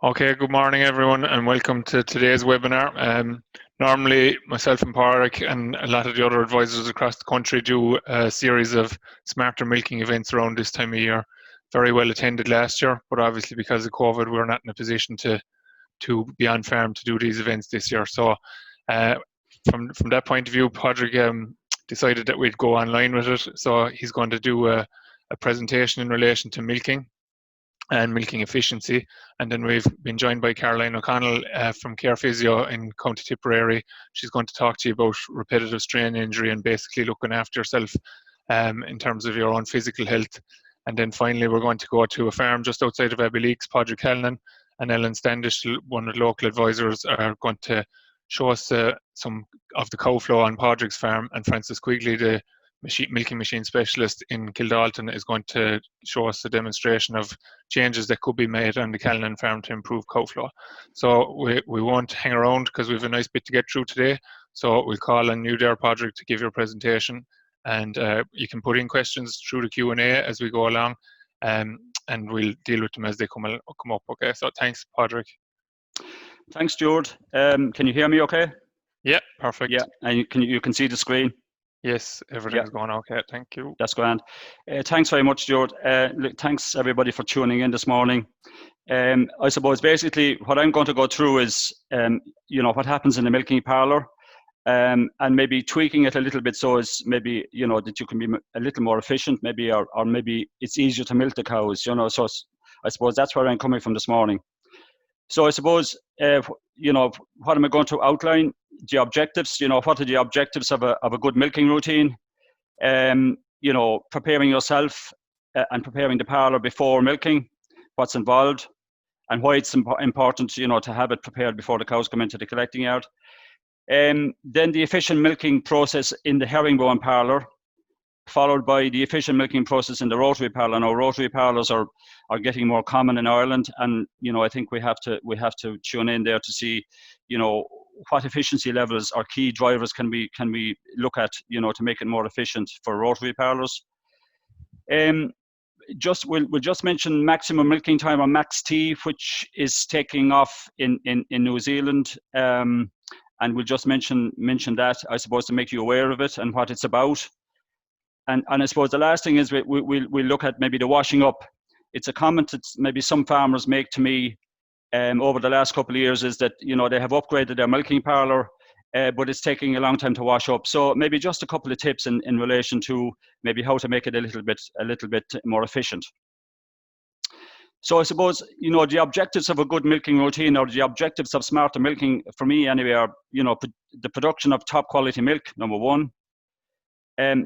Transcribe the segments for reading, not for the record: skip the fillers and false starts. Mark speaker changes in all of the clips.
Speaker 1: Okay, good morning everyone and welcome to today's webinar. Normally myself and Padraig and a lot of the other advisors across the country do a series of smarter milking events around this time of year. Very well attended last year, but obviously because of COVID we're not in a position to be on farm to do these events this year. So from that point of view, Padraig decided that we'd go online with it. So he's going to do a presentation in relation to milking and milking efficiency. And then we've been joined by Caroline O'Connell from Cahir Physio in County Tipperary. She's going to talk to you about repetitive strain injury and basically looking after yourself in terms of your own physical health. And then finally, we're going to go to a farm just outside of Abbeyleix. Padraig O'Connor and Ellen Standish, one of the local advisors, are going to show us some of the cow flow on Padraig's farm, and Francis Quigley, the milking machine specialist in Kildalton, is going to show us a demonstration of changes that could be made on the Callan farm to improve cow flow. So we won't hang around because we have a nice bit to get through today. So we'll call on you there, Padraig, to give your presentation, and you can put in questions through the Q&A as we go along, and we'll deal with them as they come up. Okay, so thanks, Padraig.
Speaker 2: Thanks, Stuart. Can you hear me okay?
Speaker 1: Yeah, perfect.
Speaker 2: Yeah, and you can see the screen?
Speaker 1: Yes, everything's going okay. Thank you.
Speaker 2: That's grand. Thanks very much, Stuart. Look, thanks everybody for tuning in this morning. I suppose basically what I'm going to go through is, what happens in the milking parlour, and maybe tweaking it a little bit so as maybe, that you can be a little more efficient, maybe, or maybe it's easier to milk the cows, So I suppose that's where I'm coming from this morning. So I suppose, what am I going to outline? The objectives, what are the objectives of a good milking routine? Preparing yourself and preparing the parlour before milking, what's involved, and why it's important, to have it prepared before the cows come into the collecting yard. Then the efficient milking process in the Herringbone parlour, followed by the efficient milking process in the Rotary parlour. Now, Rotary parlours are getting more common in Ireland, and I think we have to tune in there to see, what efficiency levels or key drivers can we look at, to make it more efficient for Rotary parlours. We'll just mention maximum milking time, or max T, which is taking off in New Zealand, and we'll just mention that, I suppose, to make you aware of it and what it's about. And I suppose the last thing is we'll look at maybe the washing up. It's a comment that maybe some farmers make to me over the last couple of years, is that they have upgraded their milking parlour, but it's taking a long time to wash up. So maybe just a couple of tips in relation to maybe how to make it a little bit more efficient. So I suppose the objectives of a good milking routine, or the objectives of smarter milking, for me anyway, are the production of top quality milk, number one.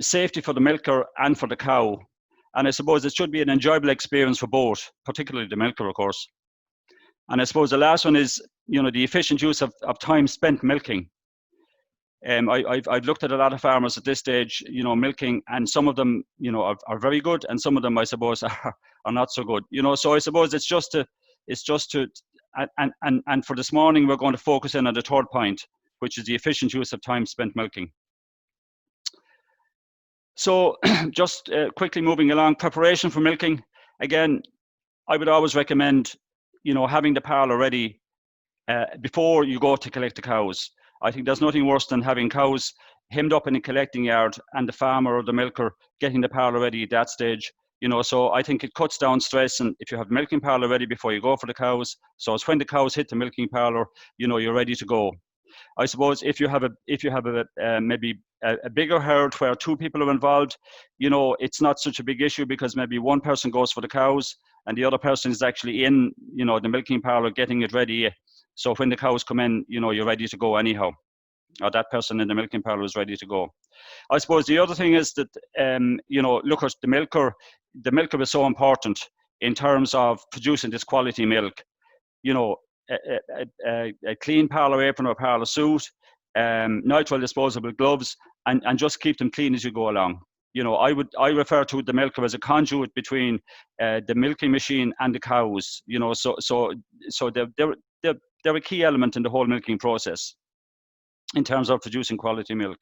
Speaker 2: Safety for the milker and for the cow, and I suppose it should be an enjoyable experience for both, particularly the milker, of course. And I suppose the last one is the efficient use of time spent milking. I've looked at a lot of farmers at this stage, milking, and some of them are very good, and some of them, I suppose, are not so good. So I suppose it's just to and for this morning we're going to focus in on the third point, which is the efficient use of time spent milking. So just quickly moving along, preparation for milking. Again, I would always recommend, having the parlour ready before you go to collect the cows. I think there's nothing worse than having cows hemmed up in a collecting yard and the farmer or the milker getting the parlour ready at that stage. So I think it cuts down stress, and if you have the milking parlour ready before you go for the cows, so it's when the cows hit the milking parlour, you're ready to go. I suppose if you have maybe a bigger herd where two people are involved, it's not such a big issue, because maybe one person goes for the cows and the other person is actually in, the milking parlour getting it ready. So when the cows come in, you're ready to go anyhow, or that person in the milking parlour is ready to go. I suppose the other thing is that, look at the milker. The milker is so important in terms of producing this quality milk. A clean parlour apron or parlour suit, nitrile disposable gloves, and just keep them clean as you go along. I refer to the milker as a conduit between the milking machine and the cows. So they're a key element in the whole milking process in terms of producing quality milk.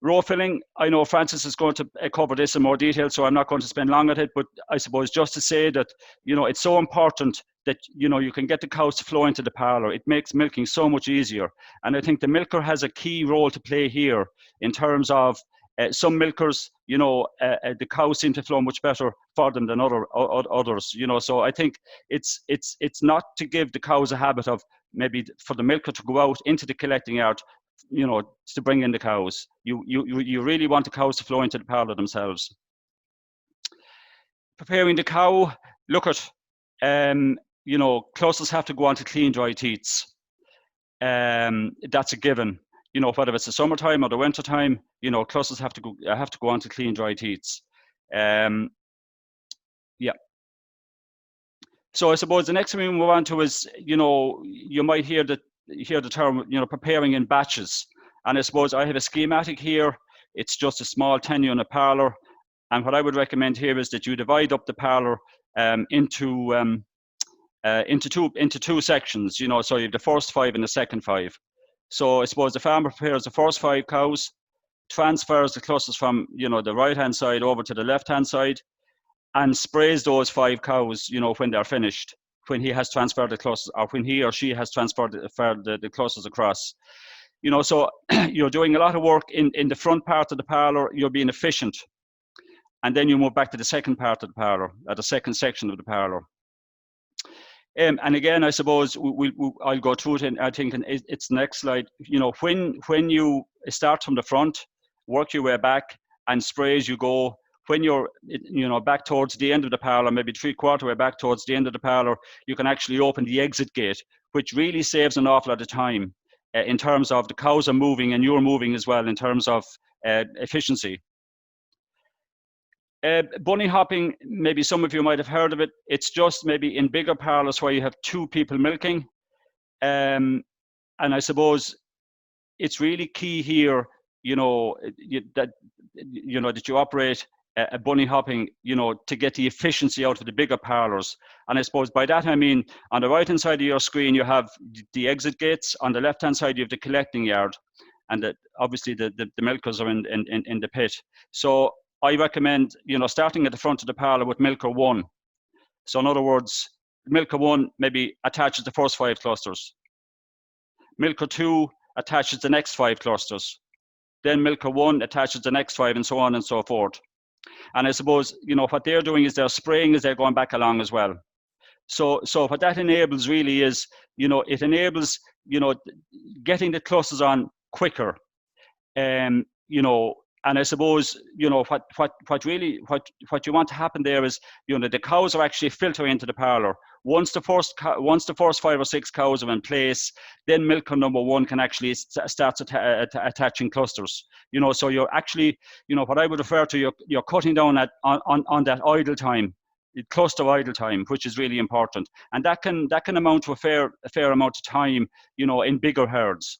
Speaker 2: Row filling, I know Francis is going to cover this in more detail, so I'm not going to spend long on it, but I suppose just to say that, it's so important that, you know, you can get the cows to flow into the parlor. It makes milking so much easier. And I think the milker has a key role to play here in terms of some milkers, you know, the cows seem to flow much better for them than others, you know. So I think it's not to give the cows a habit of maybe for the milker to go out into the collecting yard, you know, to bring in the cows. You really want the cows to flow into the parlor themselves. Preparing the cow, look at, you know, clusters have to go on to clean, dry teats. That's a given. You know, whether it's the summertime or the wintertime, you know, clusters have to go on to clean, dry teats. Yeah. So I suppose the next thing we move on to is, you know, you might hear the term, you know, preparing in batches. And I suppose I have a schematic here. It's just a small 10-unit parlor. And what I would recommend here is that you divide up the parlor into two sections, you know, so you have the first 5 and the second 5. So I suppose the farmer prepares the first 5 cows, transfers the clusters from, you know, the right-hand side over to the left-hand side, and sprays those 5 cows, you know, when they're finished, when he has transferred the clusters, or when he or she has transferred the clusters across. You know, so you're doing a lot of work in the front part of the parlor, you're being efficient. And then you move back to the second part of the parlor, the second section of the parlor. And again, I suppose I'll go through it, and I think it's next slide. You know, when you start from the front, work your way back, and spray as you go. When you're, you know, back towards the end of the parlor, maybe 3/4 way back towards the end of the parlor, you can actually open the exit gate, which really saves an awful lot of time in terms of the cows are moving and you're moving as well in terms of efficiency. Bunny hopping, maybe some of you might have heard of it. It's just maybe in bigger parlors where you have 2 people milking. And I suppose it's really key here, you know, that you operate a bunny hopping, you know, to get the efficiency out of the bigger parlors. And I suppose by that I mean, on the right-hand side of your screen, you have the exit gates. On the left-hand side, you have the collecting yard. And obviously the milkers are in the pit. So I recommend, you know, starting at the front of the parlor with milker 1. So in other words, milker 1 maybe attaches the first 5 clusters. Milker 2 attaches the next 5 clusters. Then milker 1 attaches the next 5, and so on and so forth. And I suppose, you know, what they're doing is they're spraying as they're going back along as well. So what that enables really is, you know, it enables, you know, getting the clusters on quicker. You know, and I suppose, you know, what you want to happen there is, you know, the cows are actually filtering into the parlor. Once the first 5 or 6 cows are in place, then milker number 1 can actually start attaching clusters. You know, so you're actually, you know, what I would refer to, you're cutting down on that idle time, cluster idle time, which is really important, and that can amount to a fair amount of time, you know, in bigger herds.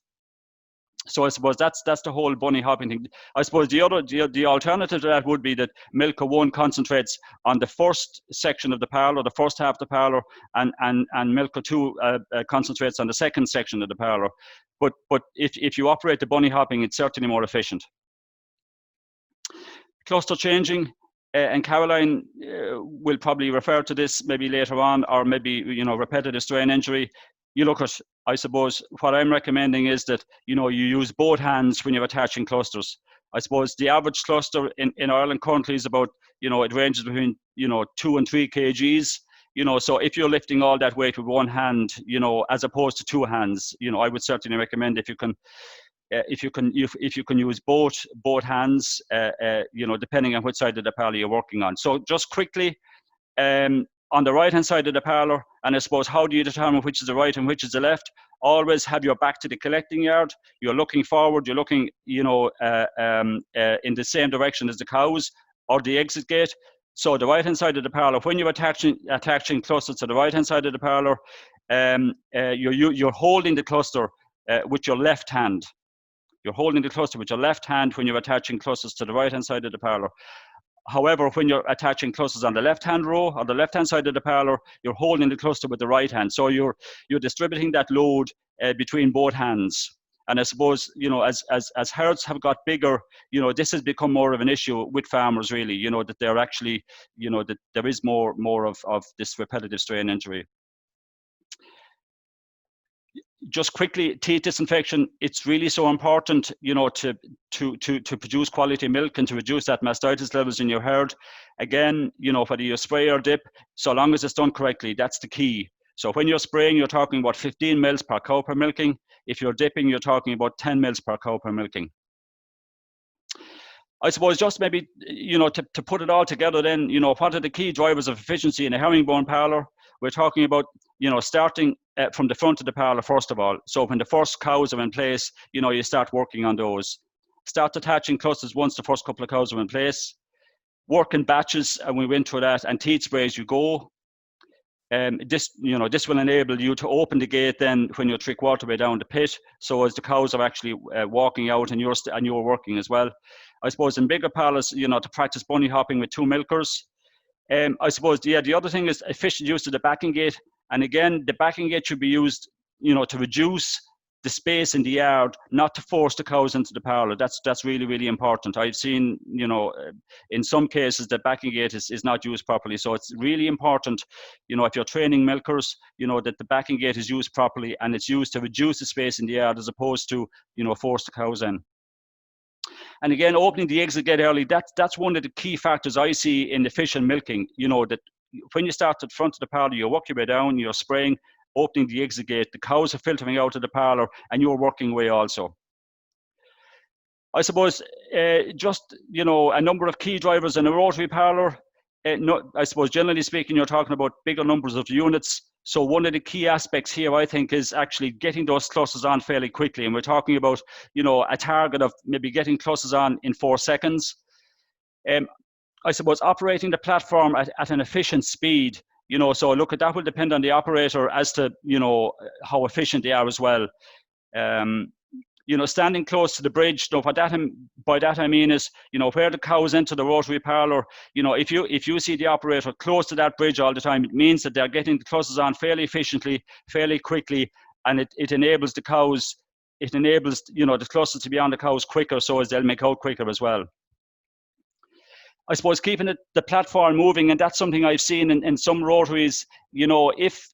Speaker 2: So I suppose that's the whole bunny hopping thing. I suppose the alternative to that would be that milker 1 concentrates on the first section of the parlor, the first half of the parlor, and milker 2 concentrates on the second section of the parlor. But if you operate the bunny hopping, it's certainly more efficient. Cluster changing, and Caroline will probably refer to this maybe later on, or maybe, you know, repetitive strain injury. You look at, I suppose, what I'm recommending is that, you know, you use both hands when you're attaching clusters. I suppose the average cluster in Ireland currently is about, you know, it ranges between, you know, 2 and 3 kgs. You know, so if you're lifting all that weight with one hand, you know, as opposed to 2 hands, you know, I would certainly recommend if you can use both hands, you know, depending on which side of the parlor you're working on. So just quickly, on the right-hand side of the parlor, and I suppose how do you determine which is the right and which is the left? Always have your back to the collecting yard. You're looking forward. You're looking, you know, in the same direction as the cows or the exit gate. So the right-hand side of the parlor, when you're attaching clusters to the right-hand side of the parlor, you're holding the cluster with your left hand. You're holding the cluster with your left hand when you're attaching clusters to the right-hand side of the parlor. However, when you're attaching clusters on the left-hand row or the left-hand side of the parlor, you're holding the cluster with the right hand. So you're distributing that load between both hands. And I suppose, you know, as herds have got bigger, you know, this has become more of an issue with farmers, really. You know, that they're actually, you know, that there is more of this repetitive strain injury. just quickly, teeth disinfection, it's really so important, you know, to produce quality milk and to reduce that mastitis levels in your herd. Again, you know, whether you spray or dip, so long as it's done correctly, that's the key. So when you're spraying, you're talking about 15 mils per cow per milking. If you're dipping, you're talking about 10 mils per cow per milking. I suppose just maybe, you know, to put it all together then, you know, what are the key drivers of efficiency in a herringbone parlor? We're talking about, you know, starting from the front of the parlor, first of all. So when the first cows are in place, you know, you start working on those. Start attaching clusters once the first couple of cows are in place. Work in batches, and we went through that, and teeth spray as you go. This will enable you to open the gate then when you're 3/4 way down the pit, so as the cows are actually walking out and you're working as well. I suppose in bigger parlours, you know, to practice bunny hopping with 2 milkers. I suppose, yeah, the other thing is efficient use of the backing gate. And again, the backing gate should be used, you know, to reduce the space in the yard, not to force the cows into the parlour. That's really, really important. I've seen, you know, in some cases the backing gate is not used properly. So it's really important, you know, if you're training milkers, you know, that the backing gate is used properly and it's used to reduce the space in the yard as opposed to, you know, force the cows in. And again, opening the exit gate early, that's one of the key factors I see in efficient milking. You know, that when you start at the front of the parlour, you work your way down, you're spraying, opening the exit gate, the cows are filtering out of the parlour, and you're working away also. I suppose just, you know, a number of key drivers in a rotary parlour. I suppose generally speaking, you're talking about bigger numbers of units. So one of the key aspects here, I think, is actually getting those clusters on fairly quickly. And we're talking about, you know, a target of maybe getting clusters on in 4 seconds. I suppose operating the platform at an efficient speed, you know, so look, that will depend on the operator as to, you know, how efficient they are as well. You know, standing close to the bridge, you know, by that I mean is, you know, where the cows enter the rotary parlour, you know, if you see the operator close to that bridge all the time, it means that they're getting the clusters on fairly efficiently, fairly quickly, and it enables the cows, you know, the clusters to be on the cows quicker, so as they'll make out quicker as well. I suppose keeping the platform moving, and that's something I've seen in some rotaries, you know, if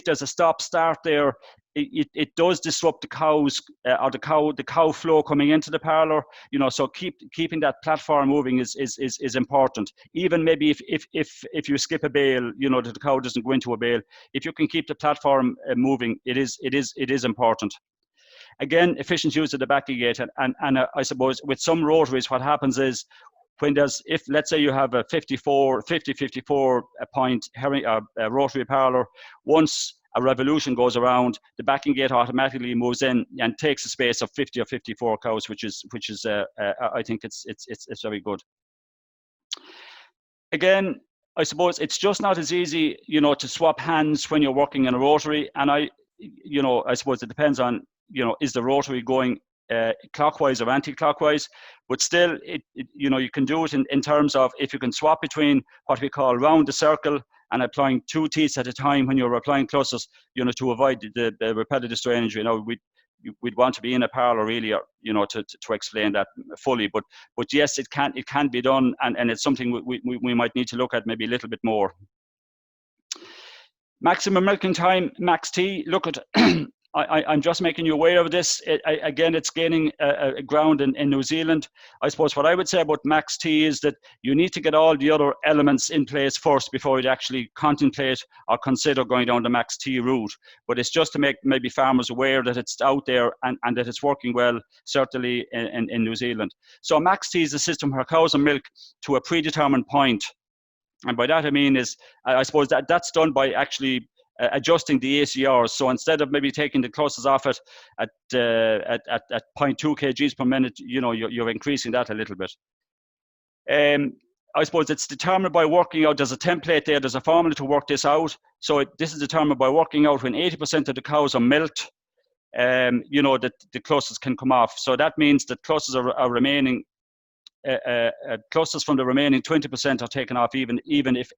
Speaker 2: there's a stop-start there, it does disrupt the cows or the cow flow coming into the parlour, you know, so keeping that platform moving is important. Even maybe if you skip a bale, you know, that the cow doesn't go into a bale, if you can keep the platform moving, it is important. Again, efficient use of the backing gate, and I suppose with some rotaries, what happens is, when if let's say you have a 54 point rotary parlour, once a revolution goes around, the backing gate automatically moves in and takes a space of 50 or 54 cows, which is I think it's very good. Again, I suppose it's just not as easy, you know, to swap hands when you're working in a rotary, and I suppose it depends on, you know, is the rotary going clockwise or anti-clockwise, but still you know, you can do it in terms of, if you can swap between what we call round the circle and applying 2 teeth at a time when you're applying clusters, you know, to avoid the repetitive strainage. You know, we'd want to be in a parlour really, or, you know, to explain that fully, but yes, it can be done, and it's something we might need to look at maybe a little bit more. Maximum milking time, max T. Look at I'm just making you aware of this. Again, it's gaining ground in New Zealand. I suppose what I would say about max T is that you need to get all the other elements in place first before you'd actually contemplate or consider going down the max T route. But it's just to make maybe farmers aware that it's out there and that it's working well, certainly in New Zealand. So max T is a system where cows are milked to a predetermined point. And by that I mean is, I suppose that's done by actually adjusting the ACRs. So instead of maybe taking the clusters off at 0.2 kgs per minute, you know, you're increasing that a little bit. I suppose it's determined by working out, there's a template there, there's a formula to work this out. So this is determined by working out when 80% of the cows are milked, you know, that the clusters can come off. So that means that clusters are remaining, clusters from the remaining 20% are taken off even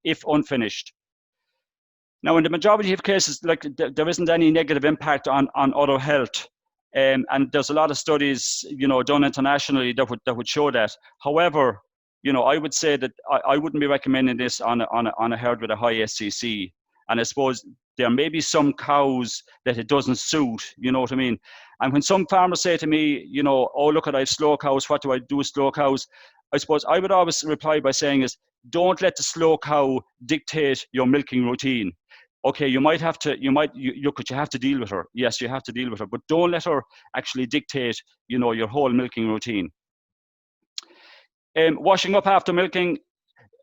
Speaker 2: if unfinished. Now, in the majority of cases, like, there isn't any negative impact on other health, and there's a lot of studies, you know, done internationally that would show that. However, you know, I would say that I wouldn't be recommending this on a herd with a high SCC. And I suppose There may be some cows that it doesn't suit, you know what I mean? And when some farmers say to me, you know, oh, look, I have slow cows, what do I do with slow cows? I suppose I would always reply by saying is, don't let the slow cow dictate your milking routine. Okay, you might have to, you have to deal with her. Yes, you have to deal with her, but don't let her actually dictate, you know, your whole milking routine. Washing up after milking,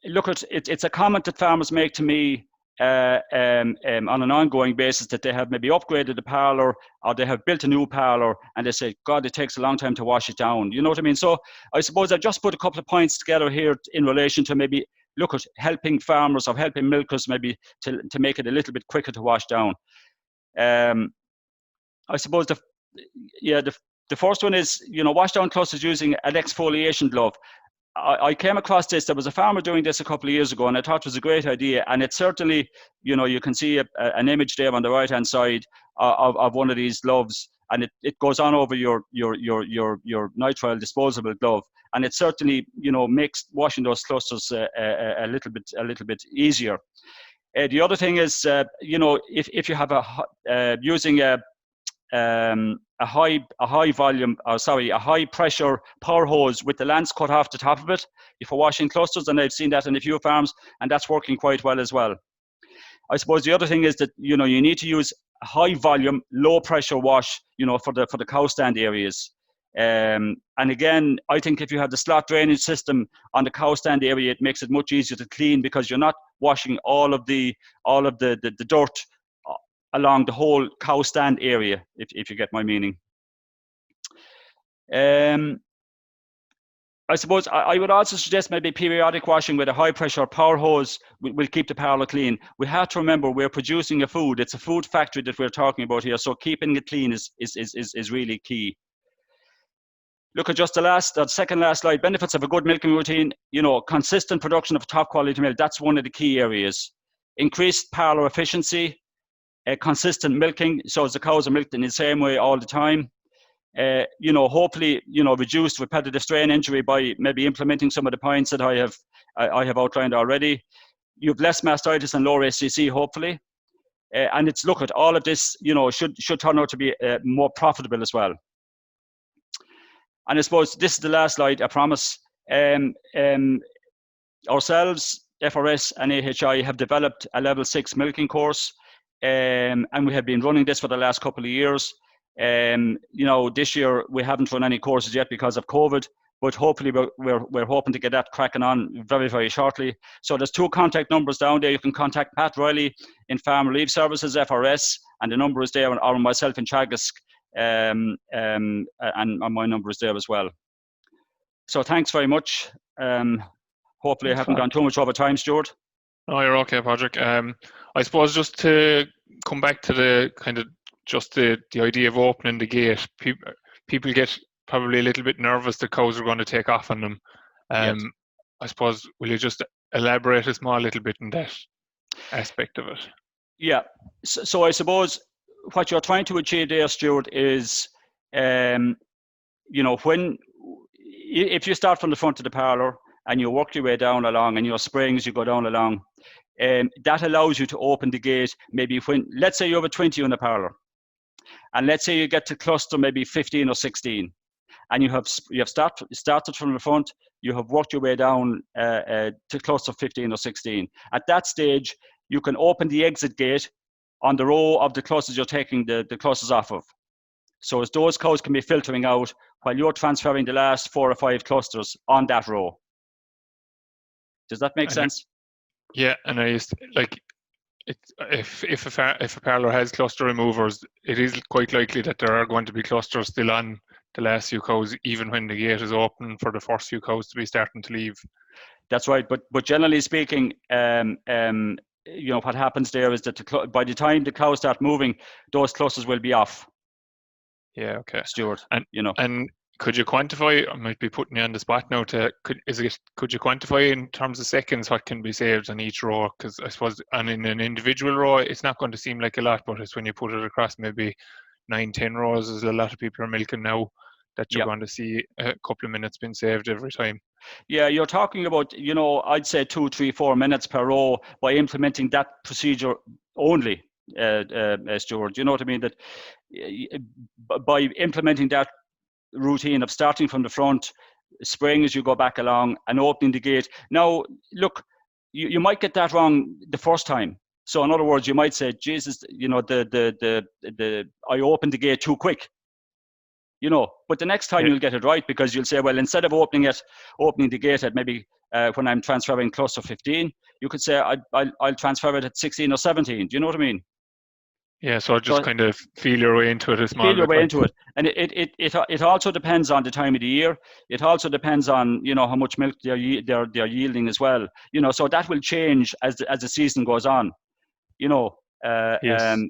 Speaker 2: look, it's a comment that farmers make to me on an ongoing basis, that they have maybe upgraded the parlor or they have built a new parlor and they say, God, it takes a long time to wash it down. You know what I mean? So I suppose I just put a couple of points together here in relation to maybe look at helping farmers or helping milkers maybe to make it a little bit quicker to wash down. I suppose the first one is, you know, wash down clusters using an exfoliation glove. I came across this. There was a farmer doing this a couple of years ago, and I thought it was a great idea. And it's certainly, you know, you can see an image there on the right hand side of one of these gloves, and it goes on over your nitrile disposable glove, and it certainly, you know, makes washing those clusters a little bit easier. The other thing is, you know, if you have using a high pressure power hose with the lance cut off the top of it if you're washing clusters, and I've seen that in a few farms, and that's working quite well as well. I suppose the other thing is that, you know, you need to use a high volume, low pressure wash, you know, for the cow stand areas. And again, I think if you have the slot drainage system on the cow stand area, it makes it much easier to clean, because you're not washing all of the dirt along the whole cow stand area, if you get my meaning. I suppose I would also suggest maybe periodic washing with a high pressure power hose will keep the parlor clean. We have to remember we're producing a food. It's a food factory that we're talking about here, so keeping it clean is really key. Look at just the second last slide. Benefits of a good milking routine. You know, consistent production of top quality milk. That's one of the key areas. Increased parlor efficiency. Consistent milking, so as the cows are milked in the same way all the time. You know, hopefully, you know, reduced repetitive strain injury by maybe implementing some of the points that I have outlined already. You have less mastitis and lower SCC, hopefully. And it's, look at all of this, you know, should turn out to be more profitable as well. And I suppose this is the last slide, I promise. Ourselves, FRS and AHI have developed a level 6 milking course. And we have been running this for the last couple of years. You know, this year we haven't run any courses yet because of COVID, but hopefully we're hoping to get that cracking on very, very shortly. So there's 2 contact numbers down there. You can contact Pat Riley in Farm Relief Services, FRS, and the number is there, or myself in Teagasc, and my number is there as well. So thanks very much. Hopefully I haven't gone too much over time, Stuart.
Speaker 1: No, you're okay, Padraig. I suppose just to come back to the kind of just the idea of opening the gate, people get probably a little bit nervous the cows are going to take off on them.
Speaker 2: Yes.
Speaker 1: I suppose, will you just elaborate a small little bit on that aspect of it? Yeah.
Speaker 2: So I suppose what you're trying to achieve there, Stuart, is, you know, if you start from the front of the parlour and you work your way down along, and your springs, you go down along, that allows you to open the gate maybe when, let's say you have a 20 in the parlour, and let's say you get to cluster maybe 15 or 16, and you have started from the front, you have worked your way down to cluster 15 or 16. At that stage, you can open the exit gate on the row of the clusters you're taking the clusters off of. So as those cows can be filtering out while you're transferring the last 4 or 5 clusters on that row. Does that make sense?
Speaker 1: Yeah, and I used like, if a parlour has cluster removers, it is quite likely that there are going to be clusters still on the last few cows, even when the gate is open for the first few cows to be starting to leave.
Speaker 2: That's right, but generally speaking, you know, what happens there is that by the time the cows start moving, those clusters will be off.
Speaker 1: Yeah, okay,
Speaker 2: Stuart.
Speaker 1: And
Speaker 2: you know,
Speaker 1: and could you quantify? I might be putting you on the spot now. Could you quantify in terms of seconds what can be saved on each row? Because I suppose in an individual row, it's not going to seem like a lot, but it's when you put it across maybe 9-10 rows, as a lot of people are milking now, that you're going to see a couple of minutes being saved every time.
Speaker 2: Yeah, you're talking about, you know, I'd say 2, 3, 4 minutes per row by implementing that procedure only. Stuart. You know what I mean? That by implementing that routine of starting from the front, spraying as you go back along, and opening the gate. Now, look, you might get that wrong the first time. So in other words, you might say, Jesus, you know, I opened the gate too quick. You know, but the next time you'll get it right, because you'll say, well, instead of opening the gate at maybe when I'm transferring cluster 15, you could say I'll transfer it at 16 or 17. Do you know what I mean?
Speaker 1: Yeah, so just kind of feel your way into it a small bit.
Speaker 2: Feel your way into it. And it also depends on the time of the year. It also depends on, you know, how much milk they're yielding as well. You know, so that will change as the season goes on. You know,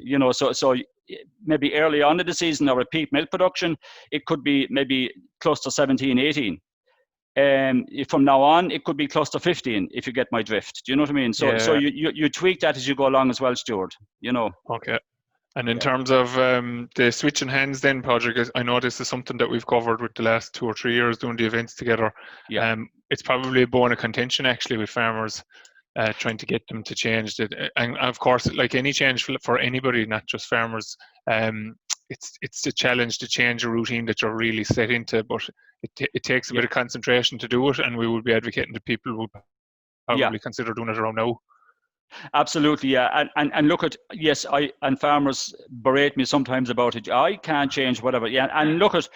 Speaker 2: you know, so maybe early on in the season or at peak milk production, it could be maybe cluster 17, 18. From now on, it could be cluster 15, if you get my drift. Do you know what I mean? So you tweak that as you go along as well, Stuart, you know.
Speaker 1: Okay. And in terms of the switching hands then, Padraig, I know this is something that we've covered with the last 2 or 3 years doing the events together.
Speaker 2: Yeah.
Speaker 1: It's probably a bone of contention actually with farmers trying to get them to change it. And of course, like any change for anybody, not just farmers, it's a challenge to change a routine that you're really set into, but it takes a bit of concentration to do it, and we would be advocating that people would probably consider doing it around now.
Speaker 2: Absolutely, yeah. And look at, yes, and farmers berate me sometimes about it. I can't change whatever. Yeah. And look at,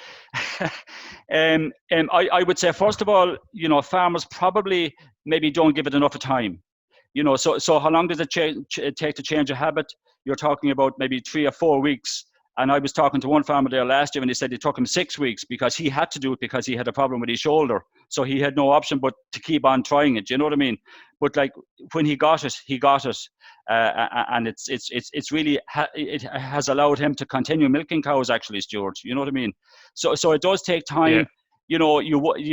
Speaker 2: I would say, first of all, you know, farmers probably maybe don't give it enough time. You know, so how long does it take to change a habit? You're talking about maybe 3 or 4 weeks. And I was talking to one farmer there last year, and he said it took him 6 weeks because he had to do it because he had a problem with his shoulder. So he had no option but to keep on trying it. You know what I mean? But like when he got it, and it's really it has allowed him to continue milking cows. Actually, Stuart, you know what I mean? So it does take time. Yeah. You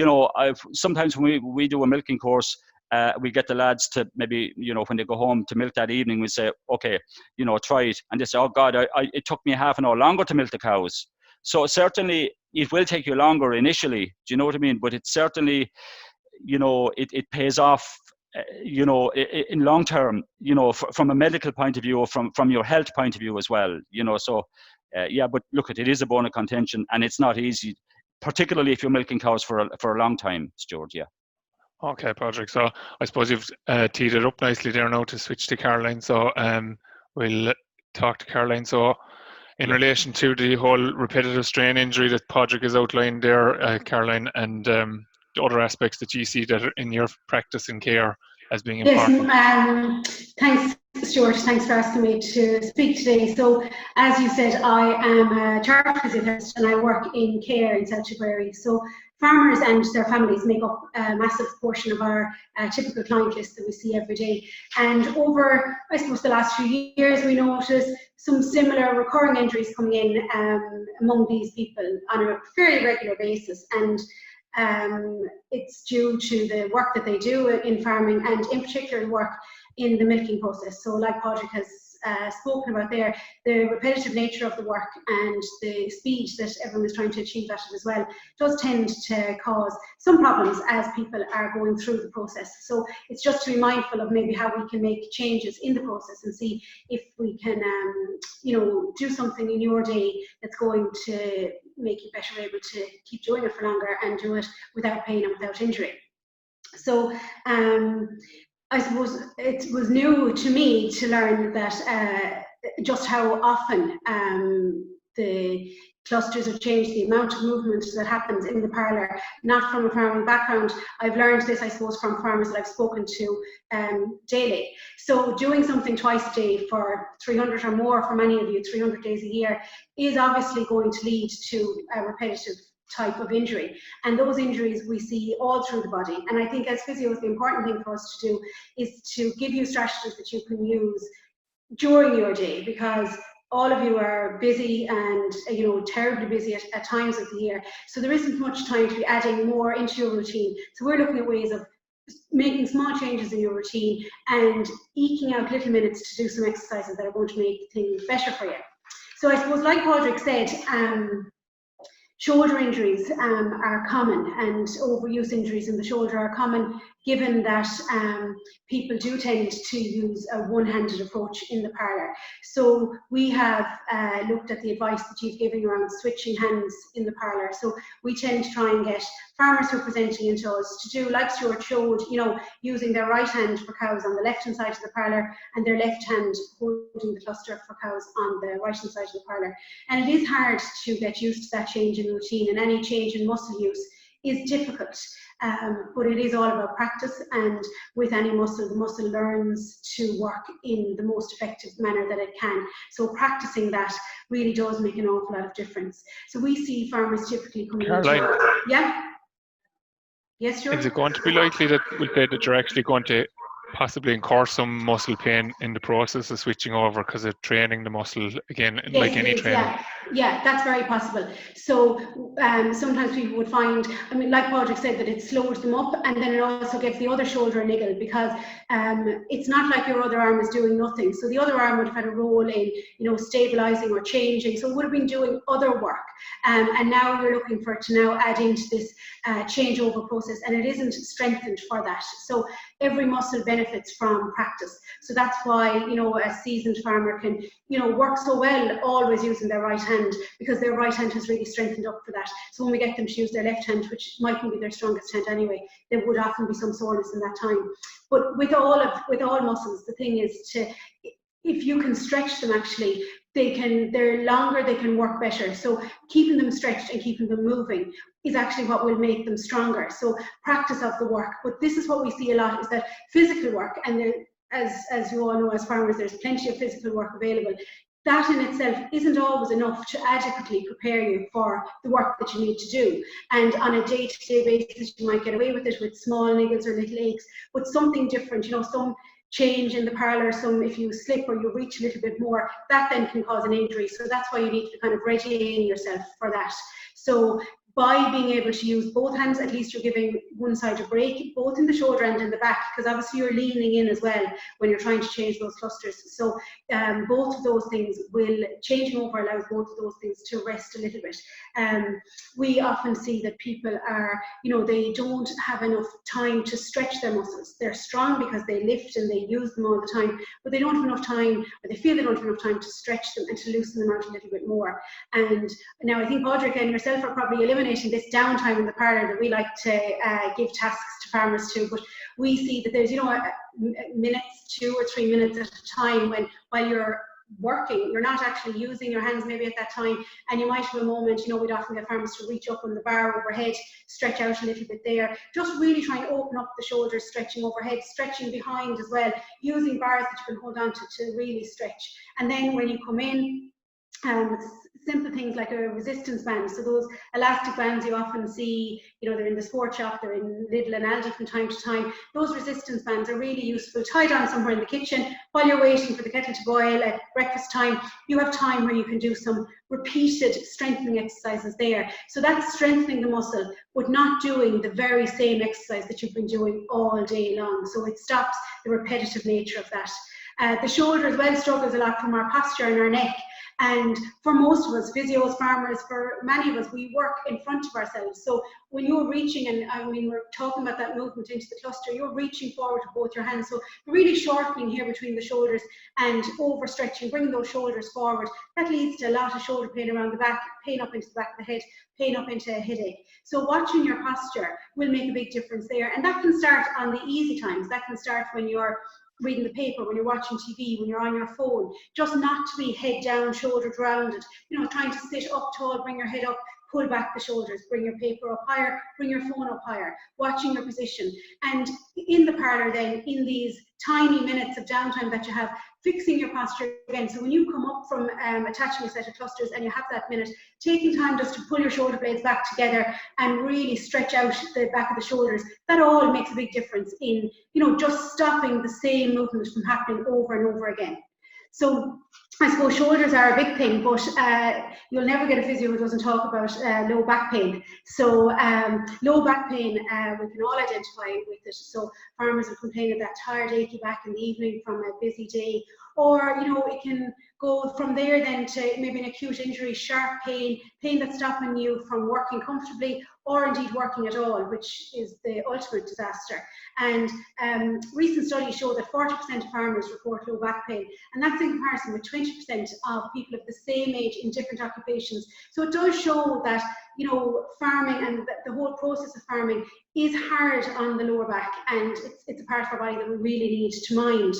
Speaker 2: know, sometimes when we do a milking course, we get the lads to maybe, you know, when they go home to milk that evening, we say, okay, you know, try it. And they say, oh God, it took me half an hour longer to milk the cows. So certainly it will take you longer initially. Do you know what I mean? But it certainly, you know, it pays off, you know, in long term, you know, from a medical point of view or from your health point of view as well, you know. So, yeah, but look, it is a bone of contention, and it's not easy, particularly if you're milking cows for a long time, Stuart, yeah.
Speaker 1: Okay, Padraig. So I suppose you've teed it up nicely there now to switch to Caroline. So we'll talk to Caroline. So in relation to the whole repetitive strain injury that Padraig has outlined there, Caroline, and the other aspects that you see that are in your practice and care as being important.
Speaker 3: Yes, thanks, Stuart. Thanks for asking me to speak today. So, as you said, I am a chartered physiotherapist and I work in care in South Tipperary. So, farmers and their families make up a massive portion of our typical client list that we see every day. And over, I suppose, the last few years, we noticed some similar recurring injuries coming in among these people on a fairly regular basis. And it's due to the work that they do in farming, and in particular work in the milking process. So like Padraig has spoken about there, the repetitive nature of the work and the speed that everyone is trying to achieve at it as well does tend to cause some problems as people are going through the process. So it's just to be mindful of maybe how we can make changes in the process and see if we can you know, do something in your day that's going to make you better able to keep doing it for longer and do it without pain and without injury. So I suppose it was new to me to learn that just how often the clusters have changed, the amount of movement that happens in the parlour, not from a farming background. I've learned this, I suppose, from farmers that I've spoken to daily. So doing something twice a day for 300 or more, for many of you, 300 days a year, is obviously going to lead to a repetitive type of injury, and those injuries we see all through the body. And I think as physios, the important thing for us to do is to give you strategies that you can use during your day, because all of you are busy and, you know, terribly busy at times of the year, so there isn't much time to be adding more into your routine. So we're looking at ways of making small changes in your routine and eking out little minutes to do some exercises that are going to make things better for you. So I suppose, like Padraig said, shoulder injuries are common, and overuse injuries in the shoulder are common given that people do tend to use a one-handed approach in the parlour. So we have looked at the advice that you've given around switching hands in the parlour. So we tend to try and get farmers who are presenting into us to do, like Stuart showed, you know, using their right hand for cows on the left-hand side of the parlour and their left hand holding the cluster for cows on the right-hand side of the parlour. And it is hard to get used to that change in routine, and any change in muscle use is difficult. But it is all about practice, and with any muscle, the muscle learns to work in the most effective manner that it can. So practicing that really does make an awful lot of difference. So we see farmers typically coming
Speaker 1: Caroline,
Speaker 3: into... Yeah? Yes, sure.
Speaker 1: is it going to be likely that you're actually going to possibly incur some muscle pain in the process of switching over because of training the muscle again,
Speaker 3: Yes,
Speaker 1: like any training?
Speaker 3: Yeah, that's very possible. So sometimes people would find, I mean, like Padraig said, that it slows them up, and then it also gives the other shoulder a niggle, because it's not like your other arm is doing nothing. So the other arm would have had a role in, you know, stabilizing or changing. So it would have been doing other work. And now you're looking for it to now add into this changeover process, and it isn't strengthened for that. So every muscle benefits from practice. So that's why, you know, a seasoned farmer can, you know, work so well always using their right hand, because their right hand has really strengthened up for that. So when we get them to use their left hand, which mightn't be their strongest hand anyway, there would often be some soreness in that time. But with all muscles, the thing is to, if you can stretch them, actually, they're longer, they can work better. So keeping them stretched and keeping them moving is actually what will make them stronger. So practice of the work. But this is what we see a lot, is that physical work, and then as you all know, as farmers, there's plenty of physical work available. That in itself isn't always enough to adequately prepare you for the work that you need to do. And on a day-to-day basis, you might get away with it with small niggles or little aches, but something different, you know, some change in the parlour, some, if you slip or you reach a little bit more, that then can cause an injury. So that's why you need to kind of ready yourself for that. So by being able to use both hands, at least you're giving one side a break, both in the shoulder and in the back, because obviously you're leaning in as well when you're trying to change those clusters. So both of those things changing over allows both of those things to rest a little bit. We often see that people are, you know, they don't have enough time to stretch their muscles. They're strong because they lift and they use them all the time, but they don't have enough time, or they feel they don't have enough time to stretch them and to loosen them out a little bit more. And now I think Padraig and yourself are probably eliminating this downtime in the parlour that we like to give tasks to farmers to, but we see that there's, you know, minutes, 2 or 3 minutes at a time while you're working, you're not actually using your hands maybe at that time, and you might have a moment, you know, we'd often get farmers to reach up on the bar overhead, stretch out a little bit there, just really try and open up the shoulders, stretching overhead, stretching behind as well, using bars that you can hold on to really stretch. And then when you come in, simple things like a resistance band. So those elastic bands you often see, you know, they're in the sport shop, they're in Lidl and Aldi from time to time. Those resistance bands are really useful, tied on somewhere in the kitchen while you're waiting for the kettle to boil at breakfast time. You have time where you can do some repeated strengthening exercises there. So that's strengthening the muscle, but not doing the very same exercise that you've been doing all day long. So it stops the repetitive nature of that. The shoulder as well struggles a lot from our posture and our neck. And for most of us, physios, farmers, for many of us, we work in front of ourselves. So when you're reaching, and I mean, we're talking about that movement into the cluster, you're reaching forward with both your hands. So really shortening here between the shoulders and overstretching, bringing those shoulders forward. That leads to a lot of shoulder pain around the back, pain up into the back of the head, pain up into a headache. So watching your posture will make a big difference there. And that can start on the easy times. That can start when you're reading the paper, when you're watching TV, when you're on your phone, just not to be head down, shoulders rounded, you know, trying to sit up tall, bring your head up, pull back the shoulders, bring your paper up higher, bring your phone up higher, watching your position. And in the parlour then, in these tiny minutes of downtime that you have, fixing your posture again. So when you come up from attaching a set of clusters and you have that minute, taking time just to pull your shoulder blades back together and really stretch out the back of the shoulders, that all makes a big difference in, you know, just stopping the same movement from happening over and over again. So I suppose shoulders are a big thing, but you'll never get a physio who doesn't talk about low back pain. So low back pain, we can all identify with it. So farmers will complain of that tired, achy back in the evening from a busy day, or, you know, it can go from there then to maybe an acute injury, sharp pain, pain that's stopping you from working comfortably, or indeed working at all, which is the ultimate disaster. And recent studies show that 40% of farmers report low back pain, and that's in comparison with 20% of people of the same age in different occupations. So it does show that, you know, farming and the whole process of farming is hard on the lower back, and it's a part of our body that we really need to mind.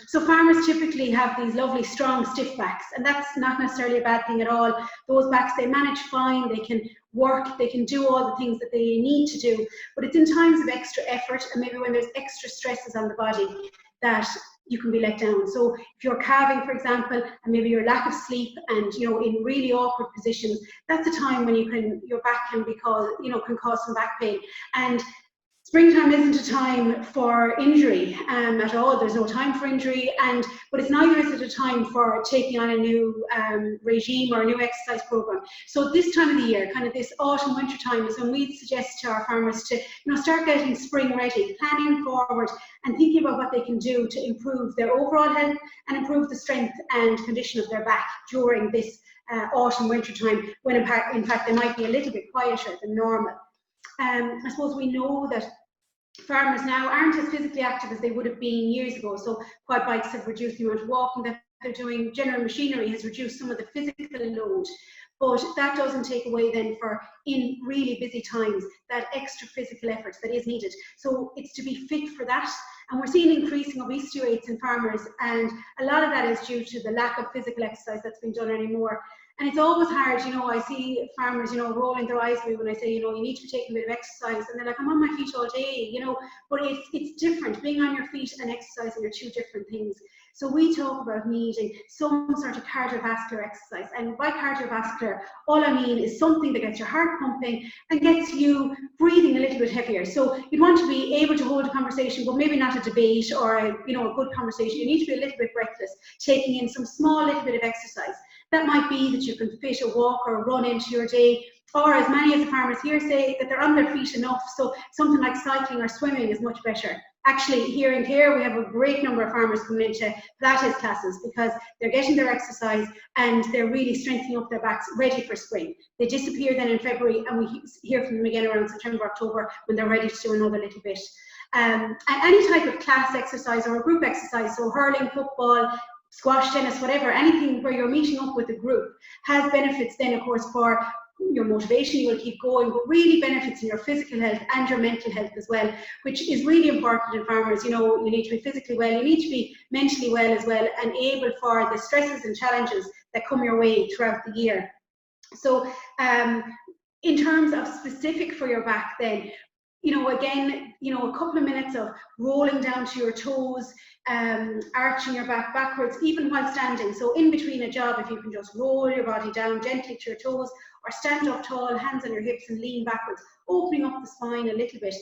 Speaker 3: So farmers typically have these lovely, strong, stiff backs, and that's not necessarily a bad thing at all. Those backs, they manage fine, they can work, they can do all the things that they need to do, but it's in times of extra effort and maybe when there's extra stresses on the body that you can be let down. So if you're calving, for example, and maybe your lack of sleep and, you know, in really awkward positions, that's a time when your back can cause some back pain. And springtime isn't a time for injury at all. There's no time for injury, but it's neither is it a time for taking on a new regime or a new exercise program. So this time of the year, kind of this autumn winter time, is when we suggest to our farmers to, you know, start getting spring ready, planning forward and thinking about what they can do to improve their overall health and improve the strength and condition of their back during this autumn winter time, when in fact they might be a little bit quieter than normal. I suppose we know that farmers now aren't as physically active as they would have been years ago. So quad bikes have reduced the amount of walking that they're doing. General machinery has reduced some of the physical load. But that doesn't take away then for, in really busy times, that extra physical effort that is needed. So it's to be fit for that. And we're seeing increasing obesity rates in farmers, and a lot of that is due to the lack of physical exercise that's been done anymore. And it's always hard, you know, I see farmers, you know, rolling their eyes at me when I say, you know, you need to be taking a bit of exercise, and they're like, I'm on my feet all day, you know, but it's different. Being on your feet and exercising are two different things. So we talk about needing some sort of cardiovascular exercise, and by cardiovascular, all I mean is something that gets your heart pumping and gets you breathing a little bit heavier. So you'd want to be able to hold a conversation, but maybe not a debate or a good conversation. You need to be a little bit breathless, taking in some small little bit of exercise. That might be that you can fit a walk or a run into your day, or as many of the farmers here say, that they're on their feet enough, so something like cycling or swimming is much better. Actually, here in Cahir, we have a great number of farmers coming into Pilates classes because they're getting their exercise and they're really strengthening up their backs, ready for spring. They disappear then in February, and we hear from them again around September, October, when they're ready to do another little bit. And any type of class exercise or a group exercise, so hurling, football, squash, tennis, whatever, anything where you're meeting up with a group has benefits then, of course, for your motivation. You will keep going, but really benefits in your physical health and your mental health as well, which is really important in farmers. You know, you need to be physically well, you need to be mentally well as well, and able for the stresses and challenges that come your way throughout the year. So in terms of specific for your back then, you know, again, you know, a couple of minutes of rolling down to your toes, arching your back backwards, even while standing. So in between a job, if you can just roll your body down gently to your toes, or stand up tall, hands on your hips and lean backwards, opening up the spine a little bit.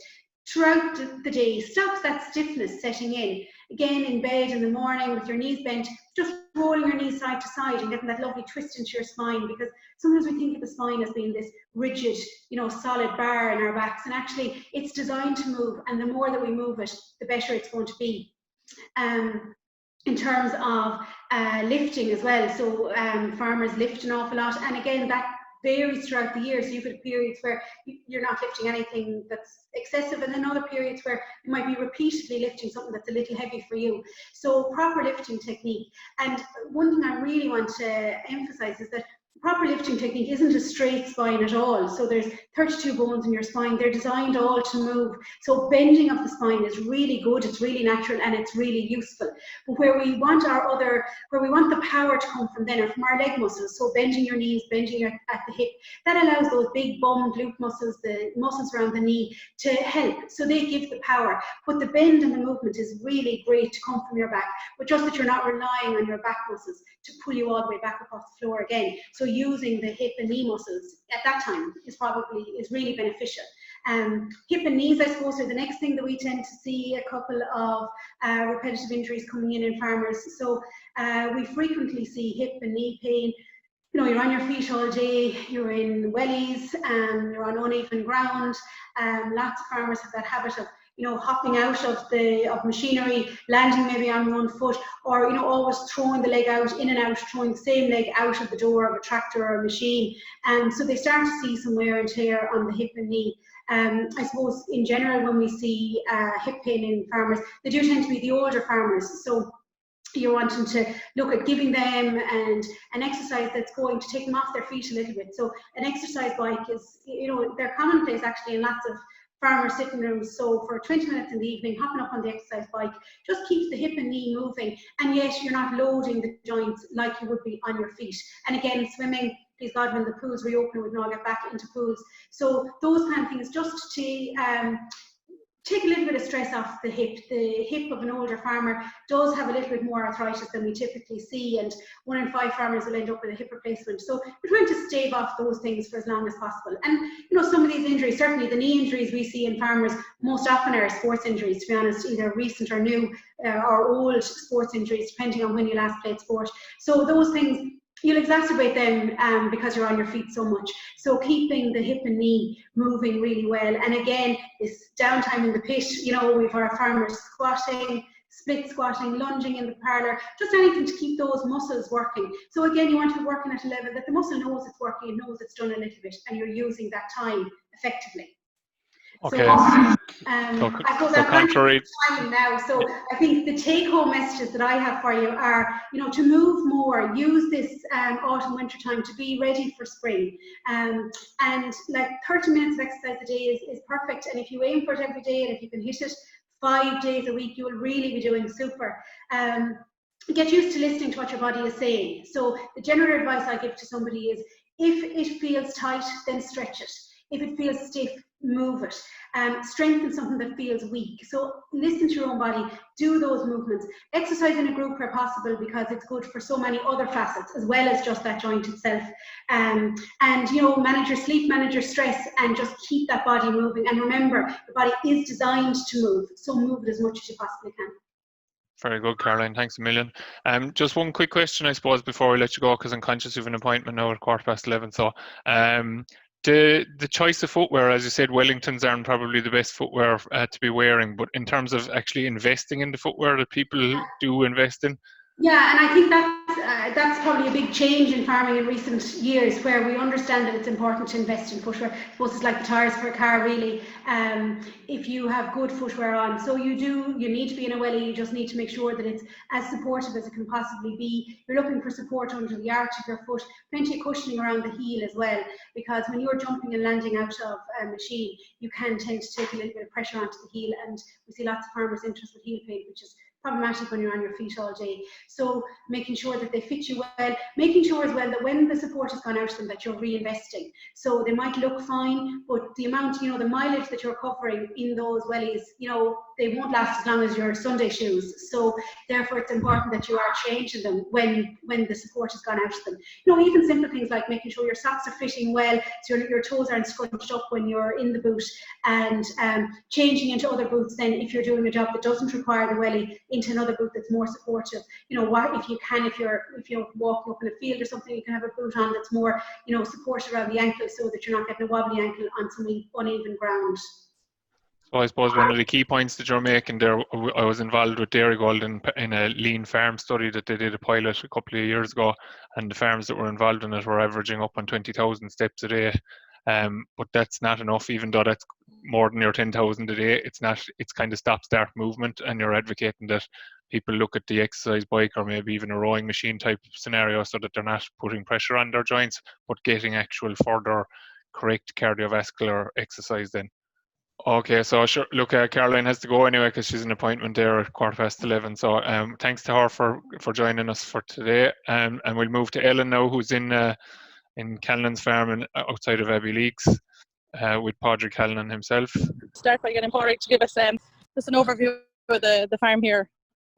Speaker 3: Throughout the day, stops that stiffness setting in. Again, in bed in the morning with your knees bent, just rolling your knees side to side and getting that lovely twist into your spine, because sometimes we think of the spine as being this rigid, you know, solid bar in our backs, and actually it's designed to move, and the more that we move it, the better it's going to be. In terms of lifting as well, so farmers lift an awful lot, and again, that varies throughout the year. So you've got periods where you're not lifting anything that's excessive, and then other periods where you might be repeatedly lifting something that's a little heavy for you. So proper lifting technique. And one thing I really want to emphasize is that proper lifting technique isn't a straight spine at all. So there's 32 bones in your spine. They're designed all to move. So bending of the spine is really good. It's really natural and it's really useful. But where we want the power to come from then are from our leg muscles. So bending your knees, bending at the hip, that allows those big bum glute muscles, the muscles around the knee, to help. So they give the power. But the bend and the movement is really great to come from your back, but just that you're not relying on your back muscles to pull you all the way back up off the floor again. So using the hip and knee muscles at that time is really beneficial. Hip and knees, I suppose, are the next thing that we tend to see a couple of repetitive injuries coming in farmers. So we frequently see hip and knee pain. You know, you're on your feet all day, you're in wellies, you're on uneven ground. Lots of farmers have that habit of, hopping out of machinery, landing maybe on one foot, or always throwing the leg out, in and out, throwing the same leg out of the door of a tractor or a machine. So they start to see some wear and tear on the hip and knee. I suppose in general, when we see hip pain in farmers, they do tend to be the older farmers. So you're wanting to look at giving them an exercise that's going to take them off their feet a little bit. So an exercise bike is, they're commonplace actually in lots of farmer sitting rooms. So for 20 minutes in the evening, hopping up on the exercise bike just keeps the hip and knee moving, and yet you're not loading the joints like you would be on your feet. And again, swimming, please God, when the pools reopen, we can all get back into pools. So those kind of things, just to take a little bit of stress off the hip. The hip of an older farmer does have a little bit more arthritis than we typically see, and 1 in 5 farmers will end up with a hip replacement. So we're trying to stave off those things for as long as possible. And some of these injuries, certainly the knee injuries we see in farmers most often are sports injuries, to be honest, either recent or new or old sports injuries, depending on when you last played sport. So those things, you'll exacerbate them because you're on your feet so much. So keeping the hip and knee moving really well. And again, this downtime in the pit, we've our farmers squatting, split squatting, lunging in the parlor, just anything to keep those muscles working. So again, you want to be working at a level that the muscle knows it's working, it knows it's done a little bit, and you're using that time effectively.
Speaker 1: Okay.
Speaker 3: So contrary time now. So I think the take-home messages that I have for you are, to move more, use this autumn winter time to be ready for spring. And like 30 minutes of exercise a day is perfect. And if you aim for it every day, and if you can hit it 5 days a week, you will really be doing super. Get used to listening to what your body is saying. So the general advice I give to somebody is, if it feels tight, then stretch it. If it feels stiff, move it. Strengthen something that feels weak. So listen to your own body, do those movements. Exercise in a group where possible, because it's good for so many other facets as well as just that joint itself. And manage your sleep, manage your stress, and just keep that body moving. And remember, the body is designed to move, so move it as much as you possibly can.
Speaker 1: Very good, Caroline. Thanks a million. Just one quick question, I suppose, before we let you go, because I'm conscious you have an appointment now at 11:15. So the choice of footwear, as you said, Wellingtons aren't probably the best footwear to be wearing, but in terms of actually investing in the footwear that people do invest in?
Speaker 3: Yeah, and I think that's probably a big change in farming in recent years, where we understand that it's important to invest in footwear. I suppose it's like the tyres for a car, really. If you have good footwear on, so you need to be in a welly. You just need to make sure that it's as supportive as it can possibly be. You're looking for support under the arch of your foot, plenty of cushioning around the heel as well, because when you're jumping and landing out of a machine, you can tend to take a little bit of pressure onto the heel, and we see lots of farmers interested with heel pain, which is problematic when you're on your feet all day. So making sure that they fit you well, making sure as well that when the support has gone out to them, that you're reinvesting. So they might look fine, but the amount, the mileage that you're covering in those wellies, they won't last as long as your Sunday shoes. So therefore it's important that you are changing them when the support has gone out to them. Even simple things like making sure your socks are fitting well, so your toes aren't scrunched up when you're in the boot, and changing into other boots then if you're doing a job that doesn't require the welly, into another boot that's more supportive. If you're walking up in a field or something, you can have a boot on that's more, supported around the ankle, so that you're not getting a wobbly ankle on some uneven ground.
Speaker 1: So I suppose one of the key points that you're making there, I was involved with Dairy Gold in a lean farm study that they did a pilot a couple of years ago, and the farms that were involved in it were averaging up on 20,000 steps a day. But that's not enough, even though that's more than your 10,000 a day. It's kind of stop-start movement, and you're advocating that people look at the exercise bike or maybe even a rowing machine type scenario, so that they're not putting pressure on their joints, but getting actual further correct cardiovascular exercise then. Okay, so sure. Look, Caroline has to go anyway because she's an appointment there at 11:15. So thanks to her for joining us for today. And we'll move to Ellen now, who's in Callan's farm outside of Abbey Leaks with Padraig Callan himself.
Speaker 4: Start by getting Padraig to give us just an overview of the farm here,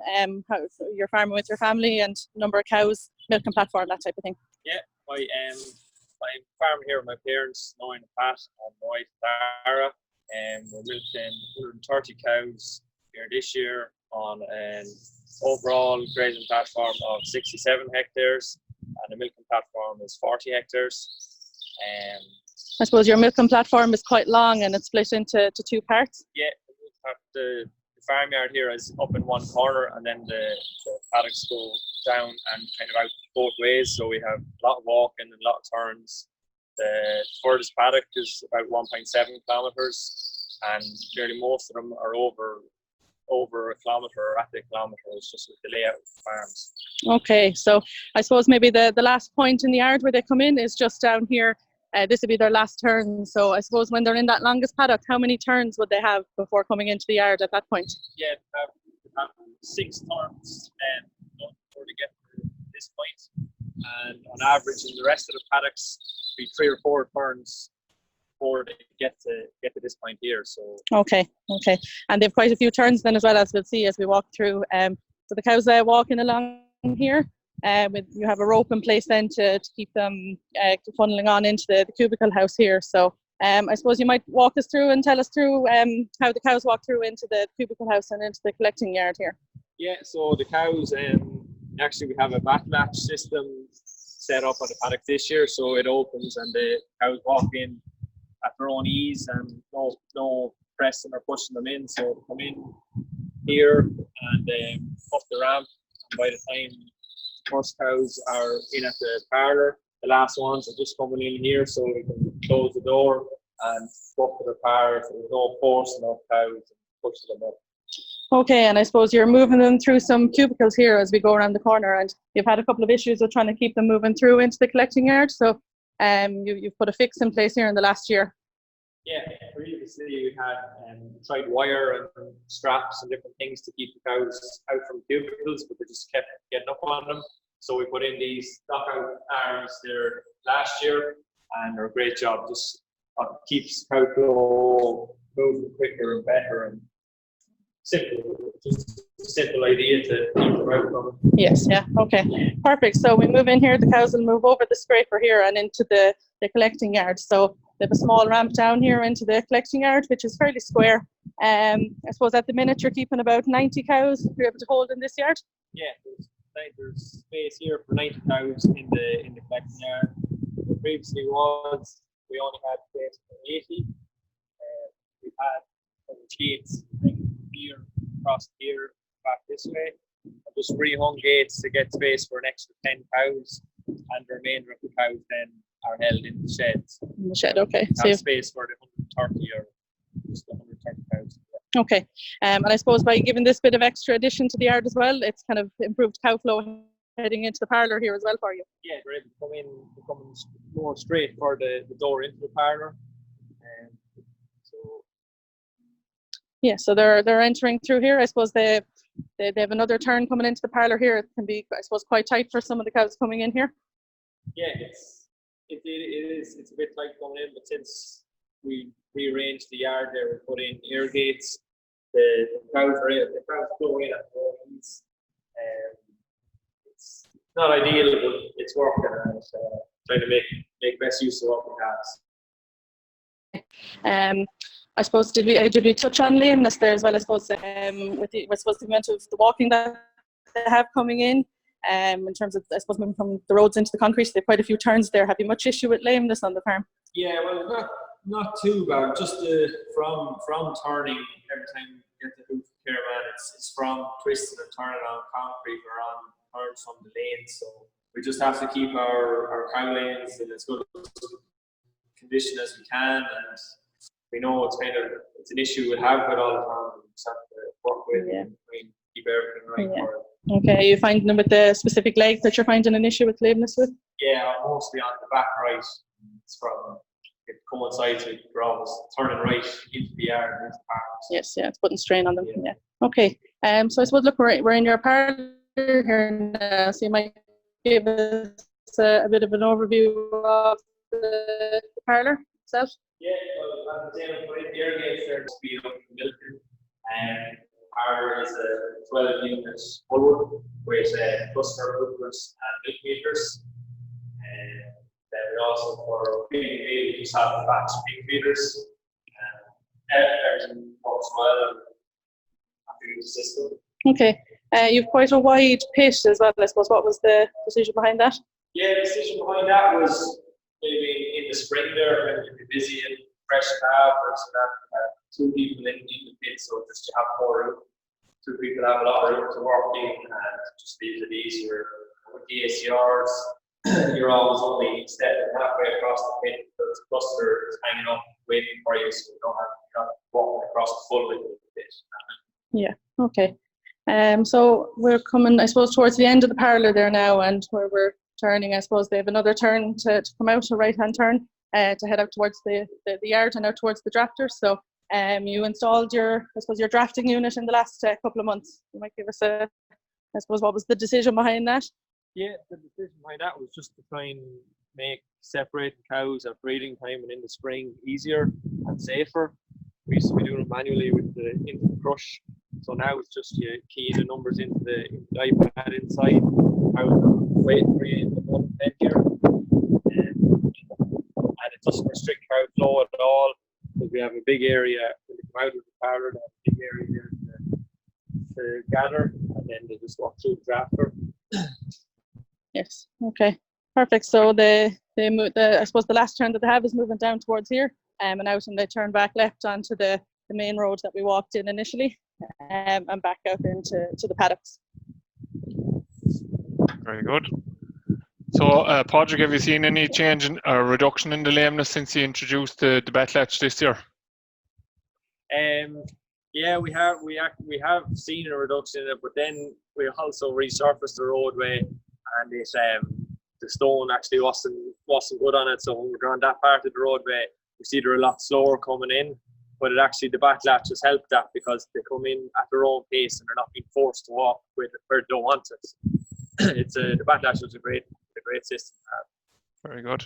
Speaker 4: how you're farming with your family, and number of cows, milking platform, that type of thing.
Speaker 5: Yeah, I'm farming here with my parents, Noel and Pat, and my wife Tara. We're milking 130 cows here this year on an overall grazing platform of 67 hectares, and the milking platform is 40 hectares.
Speaker 4: I suppose your milking platform is quite long and it's split into two parts.
Speaker 5: Yeah, the milking the farmyard here is up in one corner, and then the paddocks go down and kind of out both ways. So we have a lot of walking and a lot of turns. The furthest paddock is about 1.7 kilometres, and nearly most of them are over a kilometre or at a kilometre. It's just with the layout of the farms.
Speaker 4: Okay, so I suppose maybe the last point in the yard where they come in is just down here. This would be their last turn. So I suppose when they're in that longest paddock, how many turns would they have before coming into the yard at that point?
Speaker 5: Yeah, they have 6 turns before they get to this point. And on average, in the rest of the paddocks, be 3 or 4 turns before they get to this point here. So
Speaker 4: okay, and they've quite a few turns then as well, as we'll see as we walk through. So the cows walking along here. You have a rope in place then to keep them funneling on into the cubicle house here. So I suppose you might walk us through and tell us through how the cows walk through into the cubicle house and into the collecting yard here.
Speaker 5: Yeah, so the cows, actually we have a back latch system set up on the paddock this year, so it opens and the cows walk in at their own ease and no pressing or pushing them in. So they come in here and up the ramp, and by the time most cows are in at the parlor, the last ones are just coming in here, so we can close the door and go up to the parlor, so there's no forcing of cows and pushing them up.
Speaker 4: Okay, and I suppose you're moving them through some cubicles here as we go around the corner, and you've had a couple of issues with trying to keep them moving through into the collecting yard, so you've put a fix in place here in the last year.
Speaker 5: Yeah, previously we had tried wire and straps and different things to keep the cows out from cubicles, but they just kept getting up on them. So we put in these knockout arms there last year, and they're a great job. Just keeps cow flow moving quicker and better, and simple. Just a simple idea to keep them out from it.
Speaker 4: Yes, yeah, okay, perfect. So we move in here, the cows will move over the scraper here and into the collecting yard. So they have a small ramp down here into the collecting yard, which is fairly square. I suppose at the minute you're keeping about 90 cows you're able to hold in this yard?
Speaker 5: Yeah, there's space here for 90 cows in the collecting yard. There previously we only had space for 80. We had some gates here, across here, back this way. I just rehung gates to get space for an extra 10 cows, and the remainder of the cows then are held in the sheds.
Speaker 4: In the shed, okay.
Speaker 5: So have space for the 130 or just the 130 cows.
Speaker 4: Okay, and I suppose by giving this bit of extra addition to the yard as well, it's kind of improved cow flow heading into the parlour here as well for you.
Speaker 5: Yeah, they're able to come in more straight for the door into the parlour.
Speaker 4: Yeah, so they're entering through here. I suppose they have another turn coming into the parlour here. It can be, I suppose, quite tight for some of the cows coming in here.
Speaker 5: Yeah, it is. It's a bit tight coming in, but since we rearranged the yard there, we put in air gates. The cows flow in at the ease. It's not ideal, but it's working. And trying to make best use of what we have.
Speaker 4: I suppose did we touch on lameness there as well? I suppose with the amount of the walking that they have coming in terms of, I suppose, moving from the roads into the concrete, they have quite a few turns there. Have you much issue with lameness on the farm?
Speaker 5: Yeah, well, not too bad. Just from turning every time you get the hoof care, man, it's from twisting and turning on concrete or on turns from the lanes. So we just have to keep our cow lanes in as good condition as we can, and we know it's an issue we'll have with all the time. We just have to work with it and keep everything right for it.
Speaker 4: Okay, are you finding them with the specific leg that you're finding an issue with lameness with?
Speaker 5: Yeah, mostly on the back right. It's from it coincides with we're always turning right into the yard and into the park.
Speaker 4: Yes, yeah, it's putting strain on them. Yeah. Okay. So I suppose, look, we're in your parlour here now, so you might give us a bit of an overview of the parlour itself.
Speaker 5: Yeah, well, as I said, put in the air gates there to speed up the milking. And parlour is a 12-unit full with cluster movers and milk meters. And then we also, for feeding baby, just have the fat spring feeders. And everything works well and happy with the system.
Speaker 4: Okay. You've quite a wide pit as well, I suppose. What was the decision behind that?
Speaker 5: Yeah, the decision behind that was maybe in the spring there when you'd be busy and fresh calf or so that 2 people in the pit, so just to have more room. 2 people have a lot of room to work in, and just leaves it easier. With the ACRs, you're always only stepping halfway across the pit, but the cluster is hanging up waiting for you, so you don't have to walk across the full width of the pit.
Speaker 4: Yeah, okay. So we're coming, I suppose, towards the end of the parlour there now, and where we're turning, I suppose they have another turn to come out, a right-hand turn, to head out towards the yard and out towards the drafters. So you installed your drafting unit in the last couple of months. You might give us I suppose, what was the decision behind that?
Speaker 5: Yeah, the decision behind that was just to try and make separating cows at breeding time and in the spring easier and safer. We used to be doing it manually into the crush, so now it's just you key the numbers into the iPad inside. I was waiting for you in the one pen here, and it doesn't restrict crowd flow at all because we have a big area when you come out of the parlour. They have a big area here to gather, and then they just walk through the drafter.
Speaker 4: Yes. Okay. Perfect. So I suppose the last turn that they have is moving down towards here, and out, and they turn back left onto the main road that we walked in initially, and back out into the paddocks.
Speaker 1: Very good. So, Padraig, have you seen any change or reduction in the lameness since you introduced the backlatch this year?
Speaker 5: Yeah, we have seen a reduction in it, but then we also resurfaced the roadway, and the stone actually wasn't good on it. So when we're on that part of the roadway, we see they're a lot slower coming in. But the backlatch has helped that because they come in at their own pace and they're not being forced to walk where they don't want it. The backlatch was a great system to have.
Speaker 1: Very good.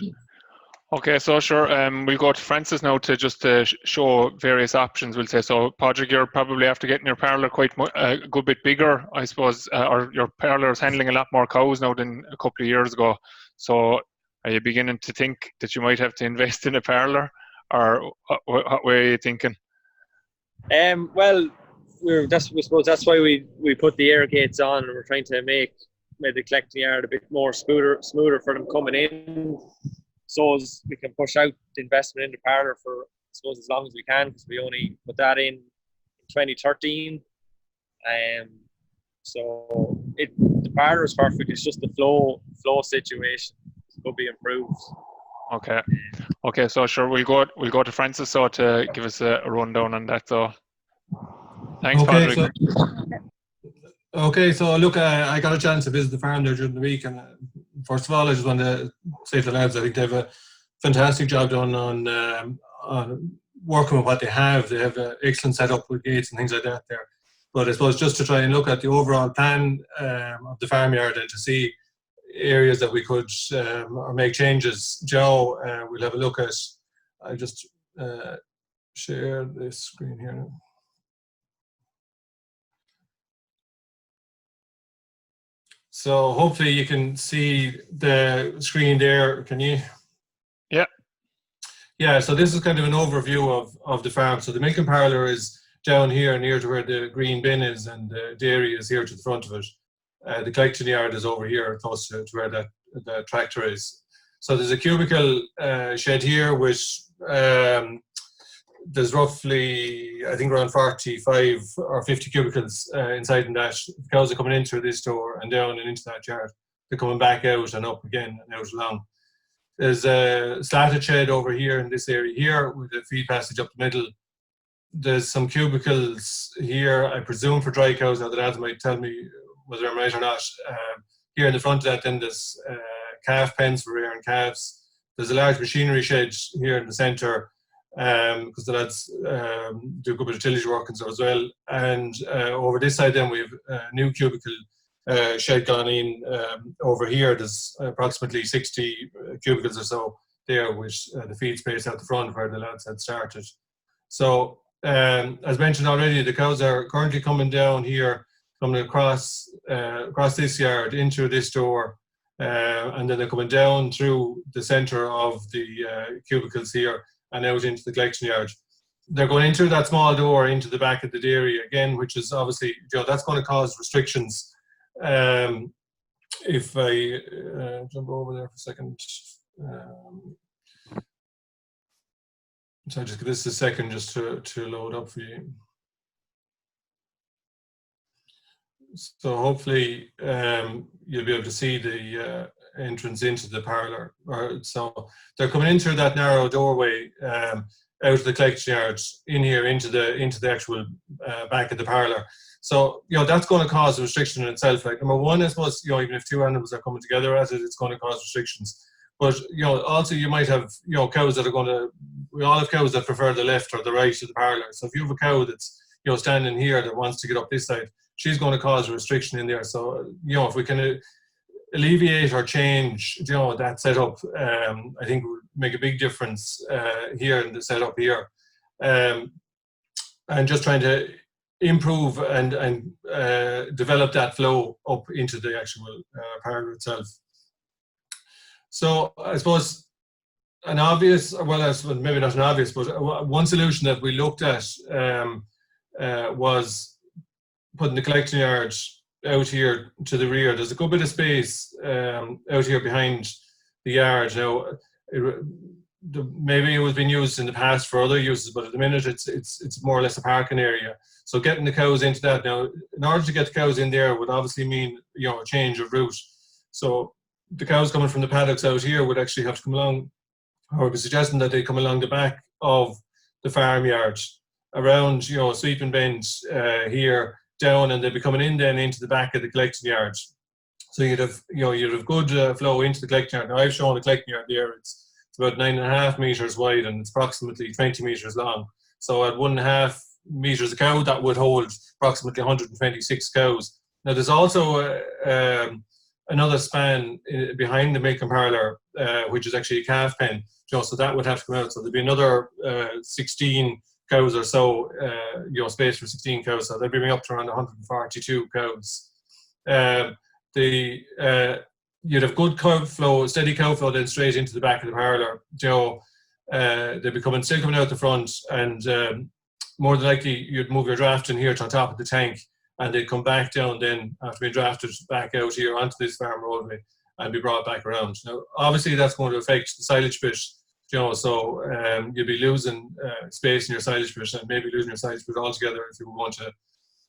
Speaker 1: Okay, so sure, we'll go to Francis now to just show various options, we'll say. So, Padraig, you're probably after getting your parlour quite a good bit bigger, I suppose, or your parlour is handling a lot more cows now than a couple of years ago. So, are you beginning to think that you might have to invest in a parlour, or what way are you thinking?
Speaker 5: Well, we suppose that's why we put the air gates on, and we're trying to make the collecting yard a bit more smoother for them coming in, so as we can push out the investment in the parlour for, I suppose, as long as we can, because we only put that in 2013. So the parlour is perfect. It's just the flow situation could be improved.
Speaker 1: Okay. So sure, we'll go to Francis so to give us a rundown on that. So thanks, Padraig.
Speaker 6: So look, I got a chance to visit the farm there during the week, and first of all, I just want to say to the lads, I think they have a fantastic job done on working with what they have. They have an excellent setup with gates and things like that there. But I suppose just to try and look at the overall plan of the farmyard and to see areas that we could or make changes. Joe, we'll have a look at. I just share this screen here now. So hopefully you can see the screen there. Can you?
Speaker 1: Yeah.
Speaker 6: Yeah, so this is kind of an overview of the farm. So the milking parlour is down here near to where the green bin is, and the dairy is here to the front of it. The collection yard is over here close to where the tractor is. So there's a cubicle shed here, which there's roughly, I think, around 45 or 50 cubicles inside in that. The cows are coming in through this door and down and into that yard. They're coming back out and up again and out along. There's a slatted shed over here in this area here with a feed passage up the middle. There's some cubicles here, I presume, for dry cows. Now the lads might tell me whether I'm right or not. Here in the front of that, then there's calf pens for rearing calves. There's a large machinery shed here in the centre, because the lads do a good bit of tillage work and so as well. And over this side then we have a new cubicle shed gone in over here. There's approximately 60 cubicles or so there, which the feed space out the front where the lads had started. So as mentioned already, the cows are currently coming down here, coming across this yard into this door, and then they're coming down through the centre of the cubicles here and out into the collection yard. They're going into that small door into the back of the dairy again, which is obviously, that's going to cause restrictions. If I jump over there for a second. So just give this a second just to load up for you. So hopefully you'll be able to see the entrance into the parlour. So they're coming in through that narrow doorway out of the collection yards in here into the actual back of the parlour. So that's going to cause a restriction in itself. Like, number one, I suppose even if two animals are coming together at it, it's going to cause restrictions. But also you might have cows that are going to. We all have cows that prefer the left or the right of the parlour. So if you have a cow that's standing here that wants to get up this side, she's going to cause a restriction in there. So if we can alleviate or change that setup, I think it would make a big difference here in the setup here, and just trying to improve and develop that flow up into the actual parlour itself. So I suppose an obvious, well, maybe not an obvious, but one solution that we looked at was putting the collection yard out here to the rear. There's a good bit of space out here behind the yard. Now, maybe it was being used in the past for other uses, but at the minute it's more or less a parking area. So getting the cows into that now, in order to get the cows in there would obviously mean a change of route. So the cows coming from the paddocks out here would actually have to come along, or we're suggesting that they come along the back of the farmyard, around Sweeping Bend here down, and they'd be coming in then into the back of the collection yard. So you'd have good flow into the collection yard. Now I've shown the collection yard there. It's about 9.5 meters wide and it's approximately 20 meters long. So at 1.5 meters a cow, that would hold approximately 126 cows. Now there's also another span behind the milking parlour, which is actually a calf pen. So that would have to come out. So there'd be another 16 cows or so, space for 16 cows. So they'd bring up to around 142 cows. You'd have good cow flow, steady cow flow then straight into the back of the parlour. They'd be still coming out the front, and more than likely you'd move your draft in here to on top of the tank, and they'd come back down then after being drafted back out here onto this farm roadway and be brought back around. Now, obviously that's going to affect the silage pit, so you'll be losing space in your silage pit, and maybe losing your silage pit altogether if you want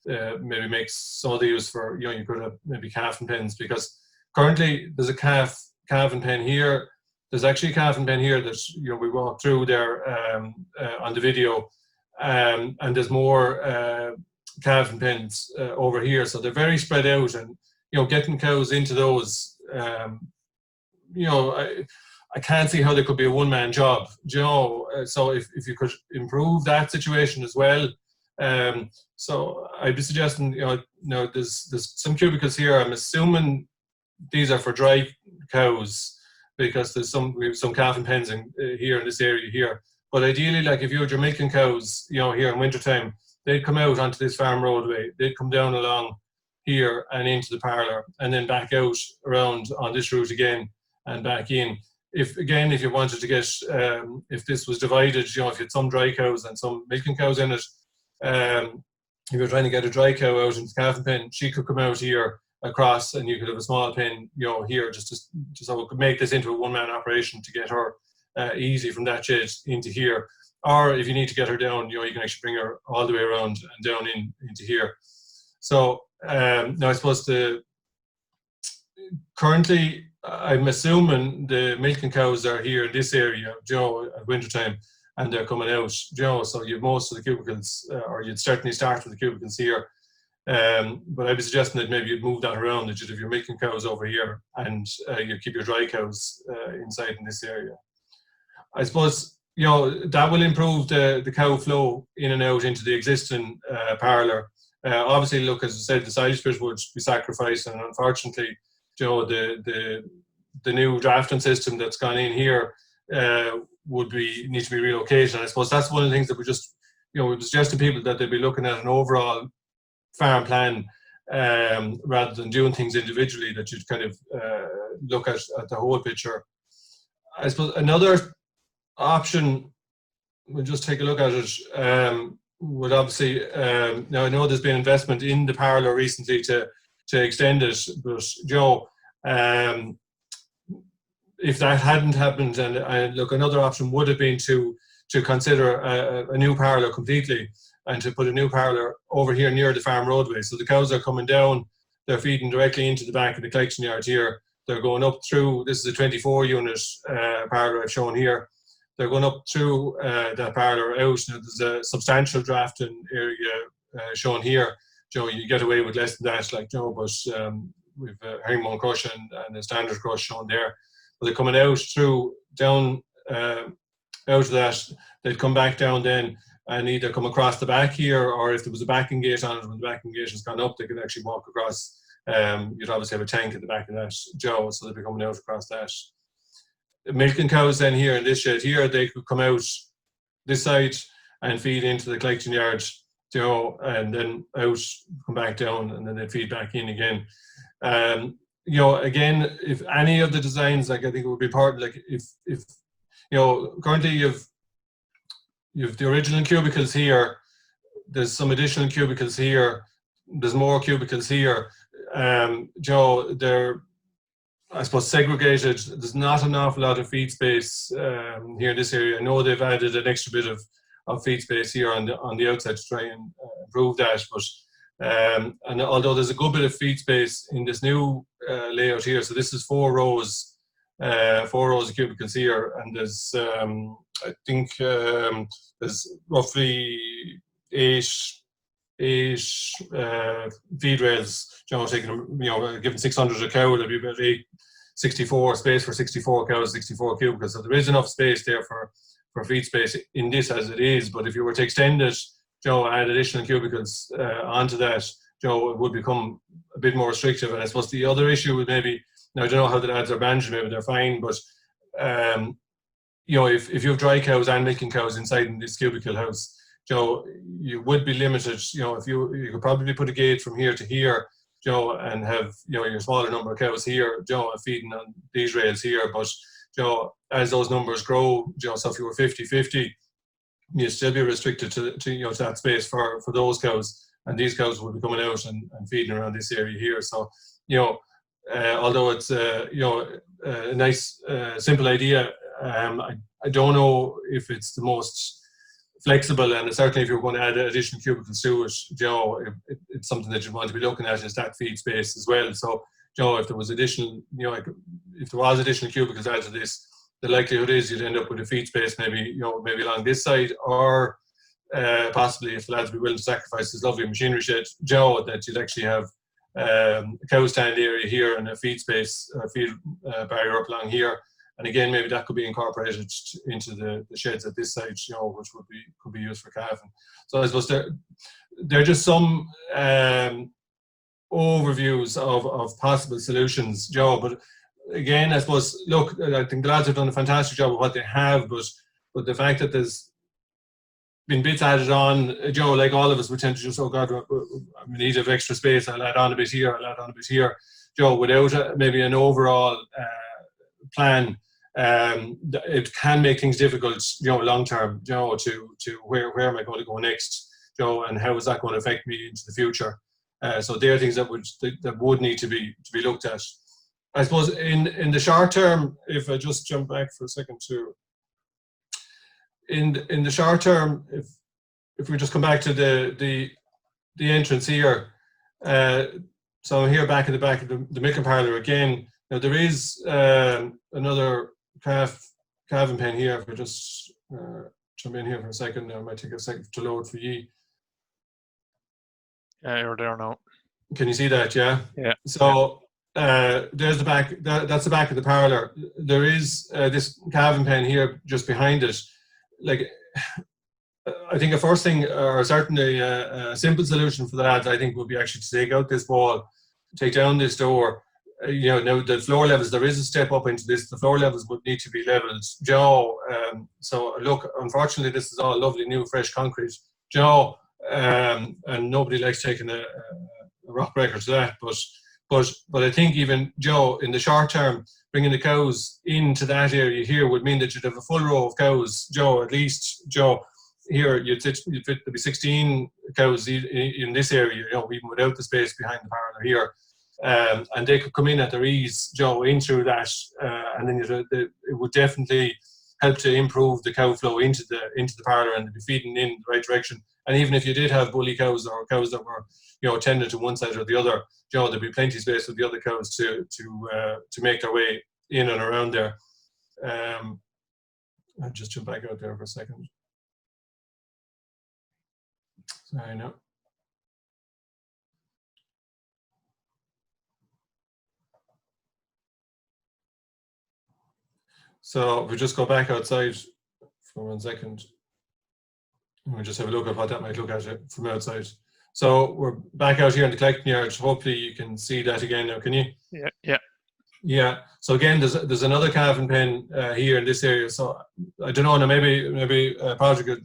Speaker 6: to maybe make some other use for, you could have maybe calving pens, because currently there's a calving pen here. There's actually a calving pen here that we walked through there on the video, and there's more calving pens over here. So they're very spread out, and getting cows into those, I can't see how there could be a one-man job. So if you could improve that situation as well. So I'd be suggesting, there's some cubicles here. I'm assuming these are for dry cows, because we have some calving pens here in this area here. But ideally, like if you had your milking cows, here in wintertime, they'd come out onto this farm roadway. They'd come down along here and into the parlour, and then back out around on this route again and back in. If you wanted to get, if this was divided, if you had some dry cows and some milking cows in it, if you're trying to get a dry cow out into the calving pen, she could come out here across, and you could have a small pen, here, just so we could make this into a one-man operation to get her easy from that shed into here. Or if you need to get her down, you can actually bring her all the way around and down into here. So now I suppose currently, I'm assuming the milking cows are here in this area, at wintertime, and they're coming out, so you have most of the cubicles, or you'd certainly start with the cubicles here. But I'd be suggesting that maybe you'd move that around, that you'd have your milking cows over here, and you'd keep your dry cows inside in this area. I suppose, that will improve the cow flow in and out into the existing parlour. Obviously, look, as I said, the silage pit would be sacrificed, and unfortunately, the new drafting system that's gone in here would need to be relocated. And I suppose that's one of the things that we suggest to people, that they'd be looking at an overall farm plan rather than doing things individually, that you'd kind of look at the whole picture. I suppose another option, we'll just take a look at it, would obviously, now I know there's been investment in the parlour recently to extend it, but if that hadn't happened, and look, another option would have been to to consider a new parlor completely, and to put a new parlor over here near the farm roadway. So the cows are coming down, they're feeding directly into the back of the collection yard here. They're going up through, this is a 24 unit parlor I've shown here. They're going up through that parlor out. Now, there's a substantial drafting area shown here. Joe, you get away with less than that, like Joe, but we've a herringbone crush and a standard crush shown there. But they're coming out through, down out of that, they'd come back down then and either come across the back here, or if there was a backing gate on it, when the backing gate has gone up, they could actually walk across. You'd obviously have a tank at the back of that, Joe, so they'd be coming out across that. Milking cows then here in this shed here, they could come out this side and feed into the collection yard, Joe, and then out, come back down, and then they'd feed back in again. You know, again, if any of the designs, like I think it would be important, like if you know, currently you've the original cubicles here, there's some additional cubicles here, there's more cubicles here. Joe, they're, I suppose, segregated. There's not an awful lot of feed space here in this area. I know they've added an extra bit of feed space here on the outside to try and improve that, but and although there's a good bit of feed space in this new layout here, so this is 4 rows of cubicles here, and there's I think there's roughly 8 feed rails, you know, taking, you know, given 600 a cow, there'll be about 64 space for 64 cows, 64 cubicles. So there is enough space there for feed space in this as it is. But if you were to extend it, Joe, add additional cubicles onto that, Joe, it would become a bit more restrictive. And I suppose the other issue would maybe, now I don't know how the lads are managed, maybe they're fine, but you know, if you have dry cows and milking cows inside in this cubicle house, Joe, you would be limited. You know, if you could probably put a gate from here to here, Joe, and have, you know, your smaller number of cows here, Joe, feeding on these rails here. But Joe, as those numbers grow, Joe, so if you were 50-50, you'd still be restricted to you know, to that space for those cows, and these cows would be coming out and feeding around this area here. So, you know, although it's you know, a nice simple idea, I don't know if it's the most flexible, and certainly if you're going to add additional cubicles to it, Joe, it's something that you want to be looking at, is that feed space as well. So, Joe, if there was additional, you know, if there was additional cubicles added to this, the likelihood is you'd end up with a feed space maybe, you know, maybe along this side, or possibly if the lads would be willing to sacrifice this lovely machinery shed, Joe, that you'd actually have a cow stand area here and a feed space, feed barrier up along here. And again, maybe that could be incorporated into the sheds at this side, you know, which could be used for calving. So I suppose there are just some overviews of possible solutions, Joe. But again, I suppose, look, I think the lads have done a fantastic job of what they have, but the fact that there's been bits added on, Joe, like all of us, we tend to just, oh God, we need of extra space, I'll add on a bit here, I'll add on a bit here, Joe, without maybe an overall plan. It can make things difficult, you know, long term, you know, to where am I going to go next, Joe, and how is that going to affect me into the future? So there are things that would need to be looked at. I suppose in the short term, if I just jump back for a second to in the short term, if we just come back to the entrance here, so I'm here back at the back of the milking parlour again. Now there is another calving pen here. If I just jump in here for a second, now it might take a second to load for you.
Speaker 1: Yeah, you're there now.
Speaker 6: Can you see that? Yeah.
Speaker 1: Yeah.
Speaker 6: So there's the back. That's the back of the parlour. There is this calving pen here just behind it. Like, I think a first thing, or certainly a simple solution for the lads, I think, would be actually to take out this wall, take down this door. You know, now the floor levels, there is a step up into this. The floor levels would need to be levelled, Joe. So look, unfortunately, this is all lovely new fresh concrete, Joe, and nobody likes taking a rock breaker to that. But I think even, Joe, in the short term, bringing the cows into that area here would mean that you'd have a full row of cows, Joe. At least, Joe, here you'd fit there'd be 16 cows in this area, you know, even without the space behind the parlour here. And they could come in at their ease, Joe, in through that, and then it would definitely help to improve the cow flow into the parlour and to be feeding in the right direction. And even if you did have bully cows or cows that were, tended to one side or the other, there'd be plenty of space for the other cows to make their way in and around there. I'll just jump back out there for a second. Sorry, no. So if we just go back outside for 1 second, and we'll just have a look at what that might look at from outside. So we're back out here in the collecting yard. Hopefully you can see that again now, can you? Yeah. So again, there's another calving pen here in this area. So I don't know, now maybe Padraig could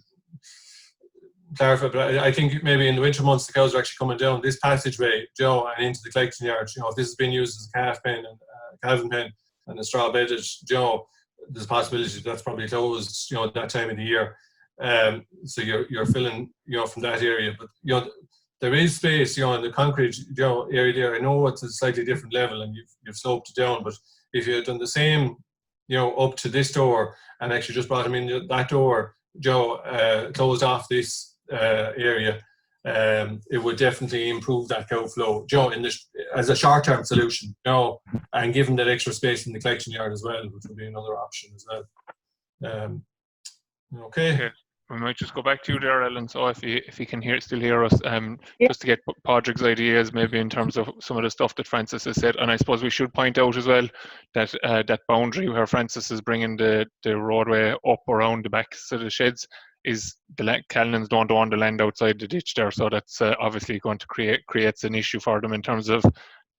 Speaker 6: clarify, but I think maybe in the winter months the cows are actually coming down this passageway, and into the collecting yard. If this has been used as a calf pen and calving pen and a straw bedded, there's a possibility that's probably closed, that time of the year. So you're filling, from that area, but there is space, in the concrete, area there. I know it's a slightly different level and you've sloped it down, but if you had done the same, up to this door and actually just brought them in that door, closed off this area, it would definitely improve that cow flow, as a short-term solution, and give them that extra space in the collection yard as well, which would be another option as well. Okay.
Speaker 1: We might just go back to you there, Ellen. So if you can still hear us, just to get Padraig's ideas, maybe in terms of some of the stuff that Francis has said. And I suppose we should point out as well that that boundary where Francis is bringing the roadway up around the backs of the sheds is the Callanans don't own the land outside the ditch there. So that's obviously going to creates an issue for them in terms of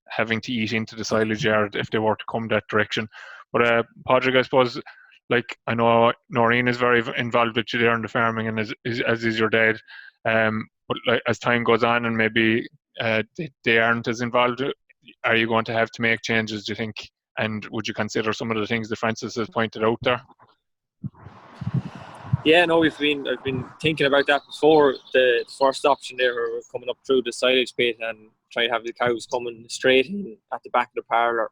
Speaker 1: having to eat into the silage yard if they were to come that direction. But Padraig, I suppose, like, I know Noreen is very involved with you there in the farming, and as is your dad. But like, as time goes on and maybe they aren't as involved, are you going to have to make changes, do you think? And would you consider some of the things that Francis has pointed out there?
Speaker 5: Yeah, no, I've been thinking about that before. The first option there, where we're coming up through the silage pit and trying to have the cows coming straight in at the back of the parlour,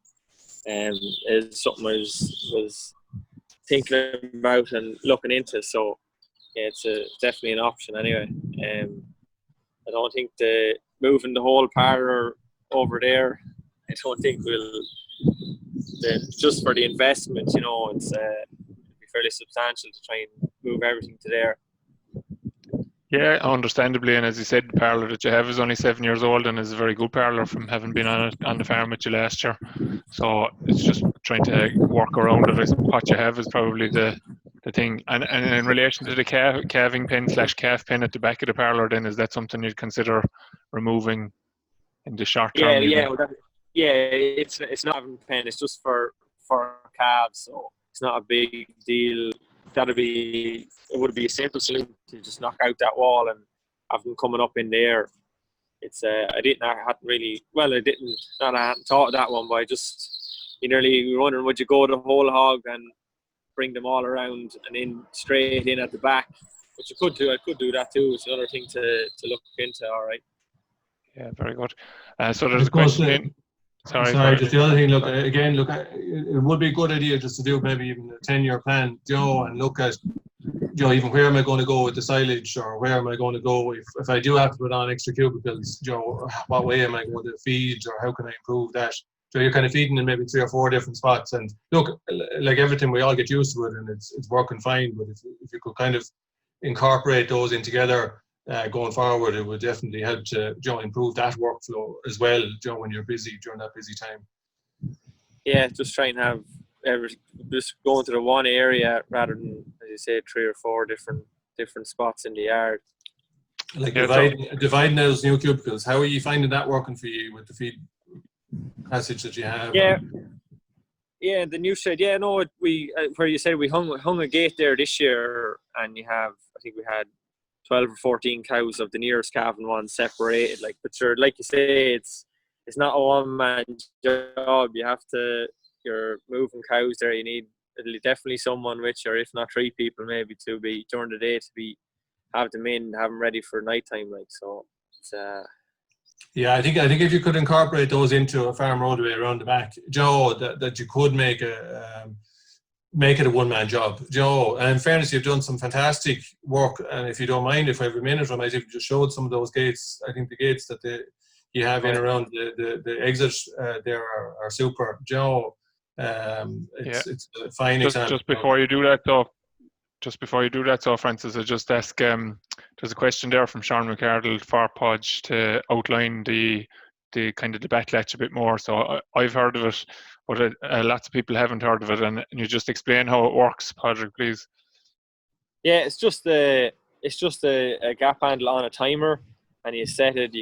Speaker 5: is something I was thinking about and looking into. So yeah, it's definitely an option anyway. I don't think moving the whole parlour over there, I don't think just for the investment, it's be fairly substantial to try and move everything to there.
Speaker 1: Yeah, understandably, and as you said, the parlour that you have is only 7 years old and is a very good parlour from having been on the farm with you last year. So it's just trying to work around it. What you have is probably the thing. And in relation to the calving pen / calf pen at the back of the parlour, then is that something you'd consider removing in the short term?
Speaker 5: It's not a pen. It's just for calves, so it's not a big deal. It would be a simple solution to just knock out that wall and have them coming up in there. It's I hadn't thought of that one, but you nearly were wondering, would you go the whole hog and bring them all around and in straight in at the back? Which you could do. I could do that too. It's another thing to look into. All right.
Speaker 1: Yeah, very good. So there's a question.
Speaker 6: Sorry, just the other thing, it would be a good idea just to do maybe even a 10-year plan, and look at, even where am I going to go with the silage, or where am I going to go if I do have to put on extra cubicles, what way am I going to feed, or how can I improve that? So you're kind of feeding in maybe 3 or 4 different spots, and look, like everything, we all get used to it and it's working fine, but if you could kind of incorporate those in together, going forward, it would definitely help to improve that workflow as well, when you're busy during that busy time.
Speaker 5: Yeah, just try and have just going to the one area rather than, as you say, 3 or 4 different spots in the yard.
Speaker 6: Like dividing those new cubicles. How are you finding that working for you with the feed passage that you have?
Speaker 5: Yeah, the new shed. Yeah, no, where you said we hung a gate there this year, and I think we had 12 or 14 cows of the nearest calving ones separated. But sure, like you say, it's not a one-man job. You're moving cows there. You need definitely someone with you, or if not 3 people maybe, to be during the day have them ready for nighttime. So it's
Speaker 6: Yeah, I think if you could incorporate those into a farm roadway around the back, that you could make make it a one-man job. And in fairness, you've done some fantastic work. And if you don't mind, if I have a minute, I might even just show some of those gates. I think the gates that you have in around the exit there are super. It's a fine example.
Speaker 1: Just before you do that, so Francis, I just ask. There's a question there from Sean McArdle for Podge to outline the kind of the back latch a bit more. So I've heard of it, but lots of people haven't heard of it. And you just explain how it works, Padraig, please.
Speaker 5: Yeah, it's just a gap handle on a timer, and you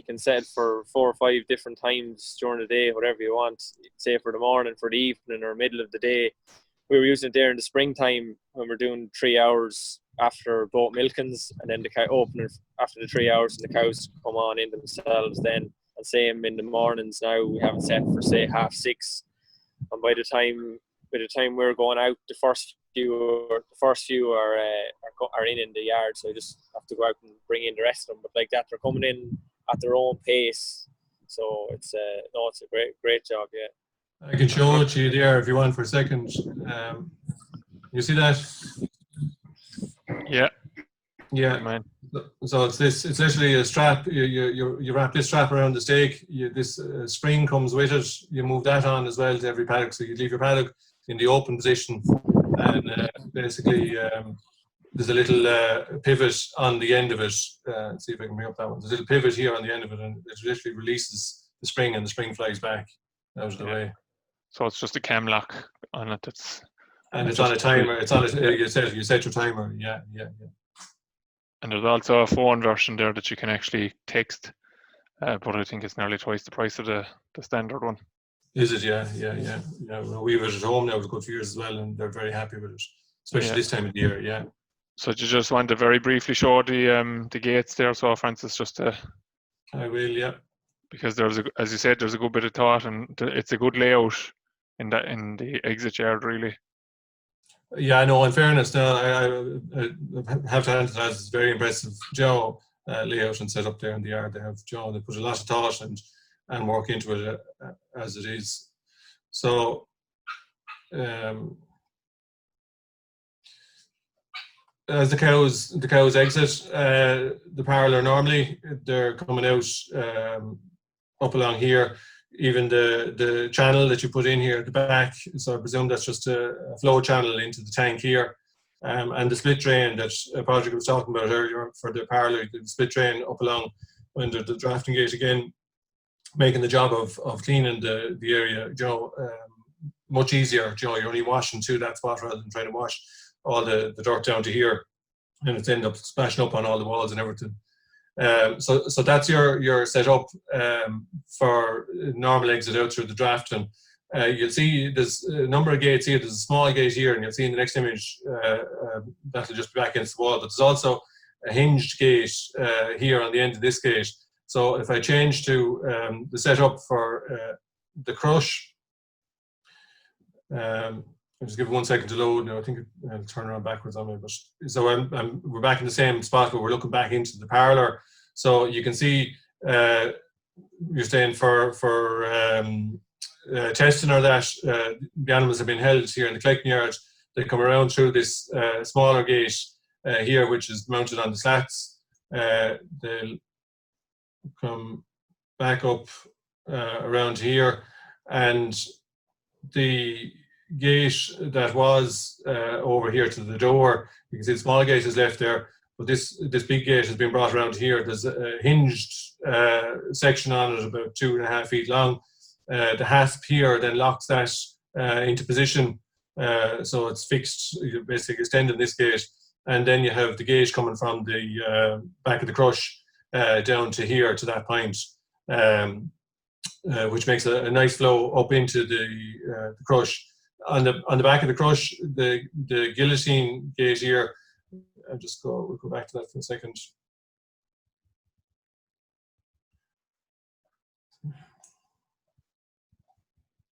Speaker 5: can set it for 4 or 5 different times during the day, whatever you want. Say for the morning, for the evening, or middle of the day. We were using it there in the springtime when we're doing 3 hours after both milkings, and then the cow opening after the 3 hours, and the cows come on in themselves then. And same in the mornings now, we have it set for say 6:30, and by the time we're going out, the first few are in the yard, so I just have to go out and bring in the rest of them. But like that, they're coming in at their own pace, so it's a great job. Yeah,
Speaker 6: I can show it to you there if you want for a second. You see that?
Speaker 1: Yeah.
Speaker 6: Man. So it's literally a strap. You wrap this strap around the stake. This spring comes with it. You move that on as well to every paddock. So you leave your paddock in the open position, and basically there's a little pivot on the end of it. Let's see if I can bring up that one. There's a little pivot here on the end of it, and it literally releases the spring, and the spring flies back out of the way.
Speaker 1: So it's just a cam lock on it. It's on
Speaker 6: a timer. It's on a, you set your timer. Yeah.
Speaker 1: And there's also a phone version there that you can actually text, but I think it's nearly twice the price of the standard one.
Speaker 6: Is it? Yeah. Well, we have it at home now for a good few years as well, and they're very happy with it, especially this time of the year. Yeah.
Speaker 1: So do you just want to very briefly show the gates there, so Francis, just to?
Speaker 6: I will. Yeah.
Speaker 1: Because as you said, there's a good bit of thought, and it's a good layout in the exit yard, really.
Speaker 6: Yeah, no, in fairness, now I have to hand to that. It's very impressive layout and set up there in the yard. They put a lot of thought and work into it as it is. So as the cows exit the parlour, normally they're coming out up along here. Even the channel that you put in here at the back, so I presume that's just a flow channel into the tank here, and the split drain that Padraig was talking about earlier for the parlour, the split drain up along under the drafting gate again, making the job of cleaning the area, much easier. You're only washing to that spot rather than trying to wash all the dirt down to here, and it's end up splashing up on all the walls and everything. So that's your setup for normal exit out through the draft. And you'll see there's a number of gates here. There's a small gate here, and you'll see in the next image that'll just be back against the wall. But there's also a hinged gate here on the end of this gate. So if I change to the setup for the crush, I'll just give it 1 second to load. Now I think I'll turn around backwards on me. But so we're back in the same spot, but we're looking back into the parlour. So you can see you're saying for testing or that the animals have been held here in the collecting yard. They come around through this smaller gate here, which is mounted on the slats. They'll come back up around here, and the gate that was over here to the door, you can see the small gate is left there, but this big gate has been brought around here. There's a hinged section on it about 2.5 feet long. The hasp here then locks that into position, so it's fixed. You're basically extending this gate, and then you have the gate coming from the back of the crush down to here to that point, which makes a nice flow up into the crush. On the back of the crush, the guillotine gate here. We'll go back to that for a second.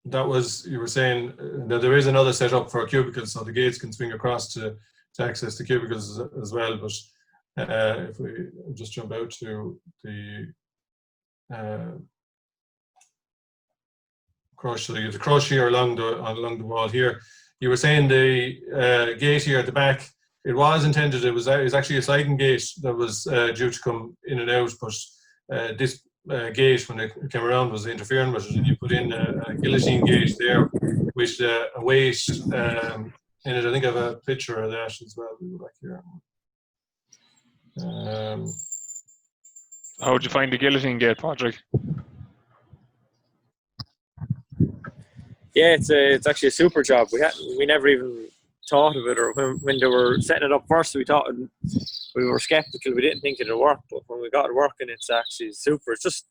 Speaker 6: That was, you were saying that there is another setup for cubicles, so the gates can swing across to access the cubicles as well. But if we just jump out to the crush, so you have the crush here along the wall here. you were saying the gate here at the back, it was intended, it was actually a sliding gate that was due to come in and out, but this gate, when it came around, was interfering with it, and you put in a guillotine gate there with a weight in it. I think I have a picture of that as well. We go back here.
Speaker 1: How would you find the guillotine gate, Padraig?
Speaker 5: Yeah, it's actually a super job. We never even thought of it, or when they were setting it up first, we were skeptical. We didn't think it'd work, but when we got it working, it's actually super. It's just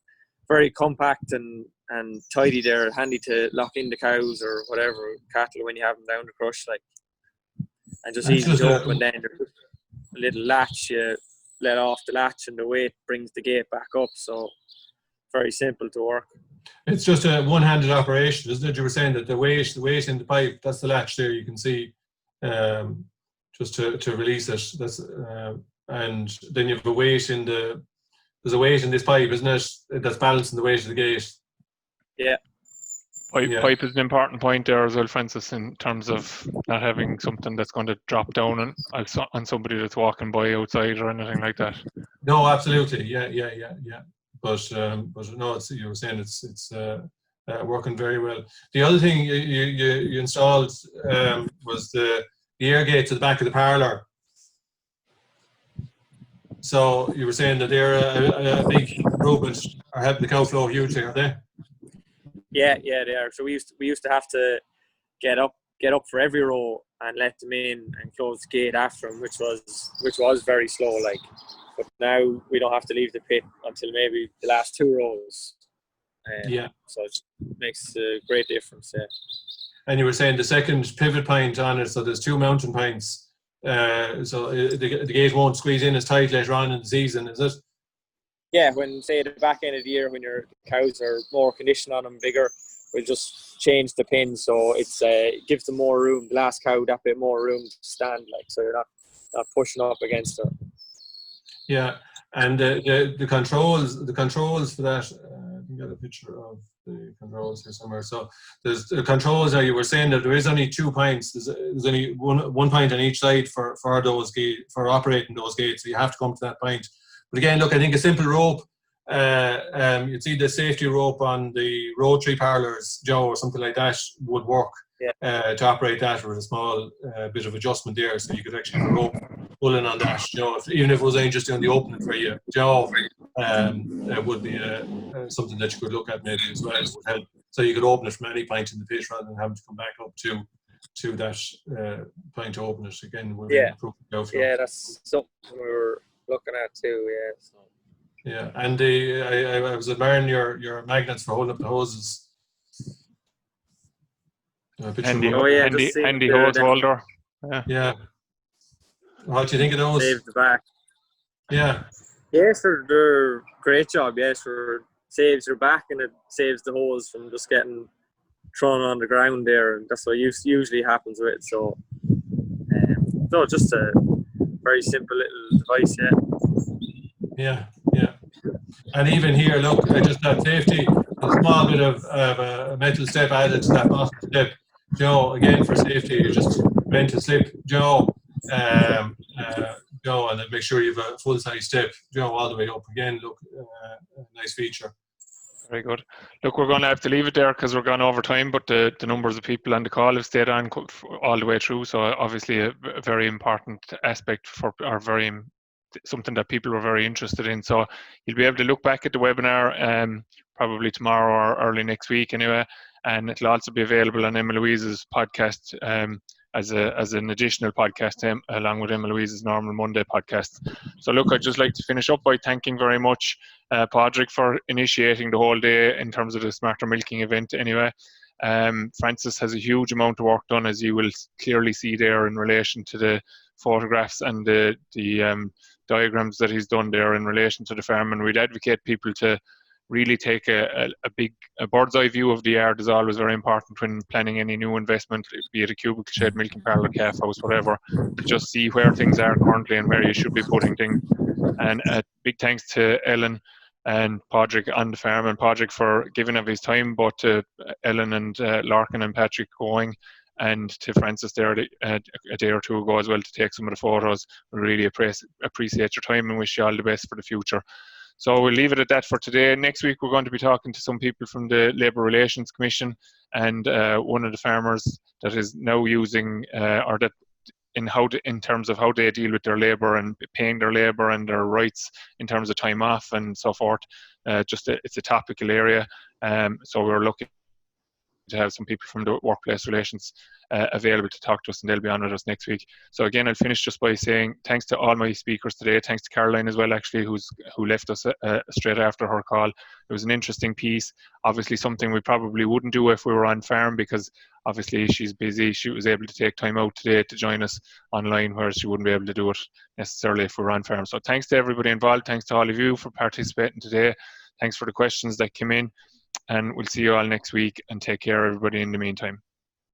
Speaker 5: very compact and tidy there, handy to lock in the cows or whatever cattle when you have them down to crush, like, and just easy to open. Then there's a little latch, you let off the latch, and the weight brings the gate back up. So very simple to work.
Speaker 6: It's just a one-handed operation, isn't it? You were saying that the weight in the pipe, that's the latch there. You can see, just to release it. That's and then you have a weight in there's a weight in this pipe, isn't it? That's balancing the weight of the gate.
Speaker 5: Yeah.
Speaker 1: Pipe is an important point there as well, Francis, in terms of not having something that's going to drop down on somebody that's walking by outside or anything like that.
Speaker 6: No, absolutely. Yeah. But no, you were saying it's working very well. The other thing you installed was the air gate to the back of the parlor. So you were saying that they're a big improvement, or helping the cow flow hugely, are they?
Speaker 5: Yeah, they are. So we used to have to get up for every row and let them in and close the gate after them, which was very slow, like. But now we don't have to leave the pit until maybe the last 2 rows. So it makes a great difference. Yeah.
Speaker 6: And you were saying the second pivot point on it, so there's 2 mounting points. So the gate won't squeeze in as tight later on in the season, is it?
Speaker 5: Yeah, when, say, at the back end of the year, when your cows are more conditioned on them, bigger, we'll just change the pin, so it gives them more room. The last cow that bit more room to stand, like, so you're not pushing up against her.
Speaker 6: Yeah, and the controls for that. I can get a picture of the controls here somewhere. So there's the controls. Now you were saying that there is only 2 points. There's only one point on each side for operating those gates. So you have to come to that point. But again, look, I think a simple rope. You'd see the safety rope on the Rotary parlors, Joe, or something like that would work. Yeah. To operate that with a small bit of adjustment there, so you could actually have a rope pulling on that, even if it was only just doing the opening for you, it would be something that you could look at maybe as well. It would help. So you could open it from any point in the pit rather than having to come back up to that point to open it again.
Speaker 5: Yeah, that's something we were looking at too. Yeah. So.
Speaker 6: Yeah, and I was admiring your magnets for holding up the hoses.
Speaker 1: Handy hose holder.
Speaker 6: Yeah. What do you think of those?
Speaker 5: Save the back.
Speaker 6: Yeah.
Speaker 5: Yes, they're great job. Yes, saves your back, and it saves the hose from just getting thrown on the ground there, and that's what usually happens with it. So, no, just a very simple little device.
Speaker 6: Yeah. And even here, look, just that safety, a small bit of a metal step added to that bottom step. Again for safety, you just prevent a slip, and then make sure you have a full size step, all the way up again. Look, a nice feature.
Speaker 1: Very good. Look, we're going to have to leave it there because we're gone over time, but the numbers of people on the call have stayed on all the way through. So obviously a very important aspect something that people were very interested in. So you'll be able to look back at the webinar probably tomorrow or early next week anyway, and it'll also be available on Emma Louise's podcast as an additional podcast along with Emma Louise's normal Monday podcast. So look, I'd just like to finish up by thanking very much Padraig for initiating the whole day in terms of the Smarter Milking event anyway. Francis has a huge amount of work done, as you will clearly see there, in relation to the photographs and the diagrams that he's done there in relation to the farm, and we'd advocate people to really take a bird's eye view of the yard. Is always very important when planning any new investment, be it a cubicle shed, milking parlour, calf house, whatever, to just see where things are currently and where you should be putting things. And big thanks to Ellen and Padraig on the farm, and Padraig for giving of his time, both to Ellen and Larkin and Patrick going, and to Francis there a day or two ago as well to take some of the photos. We really appreciate your time and wish you all the best for the future. So we'll leave it at that for today. Next week we're going to be talking to some people from the Labour Relations Commission and one of the farmers that is now using or that in terms of how they deal with their labour and paying their labour and their rights in terms of time off and so forth. It's a topical area, so we're looking to have some people from the workplace relations available to talk to us, and they'll be on with us next week. So again, I'll finish just by saying thanks to all my speakers today. Thanks to Caroline as well, actually, who left us straight after her call. It was an interesting piece. Obviously something we probably wouldn't do if we were on farm, because obviously she's busy. She was able to take time out today to join us online, whereas she wouldn't be able to do it necessarily if we were on farm. So thanks to everybody involved. Thanks to all of you for participating today. Thanks for the questions that came in. And we'll see you all next week, and take care, everybody, in the meantime.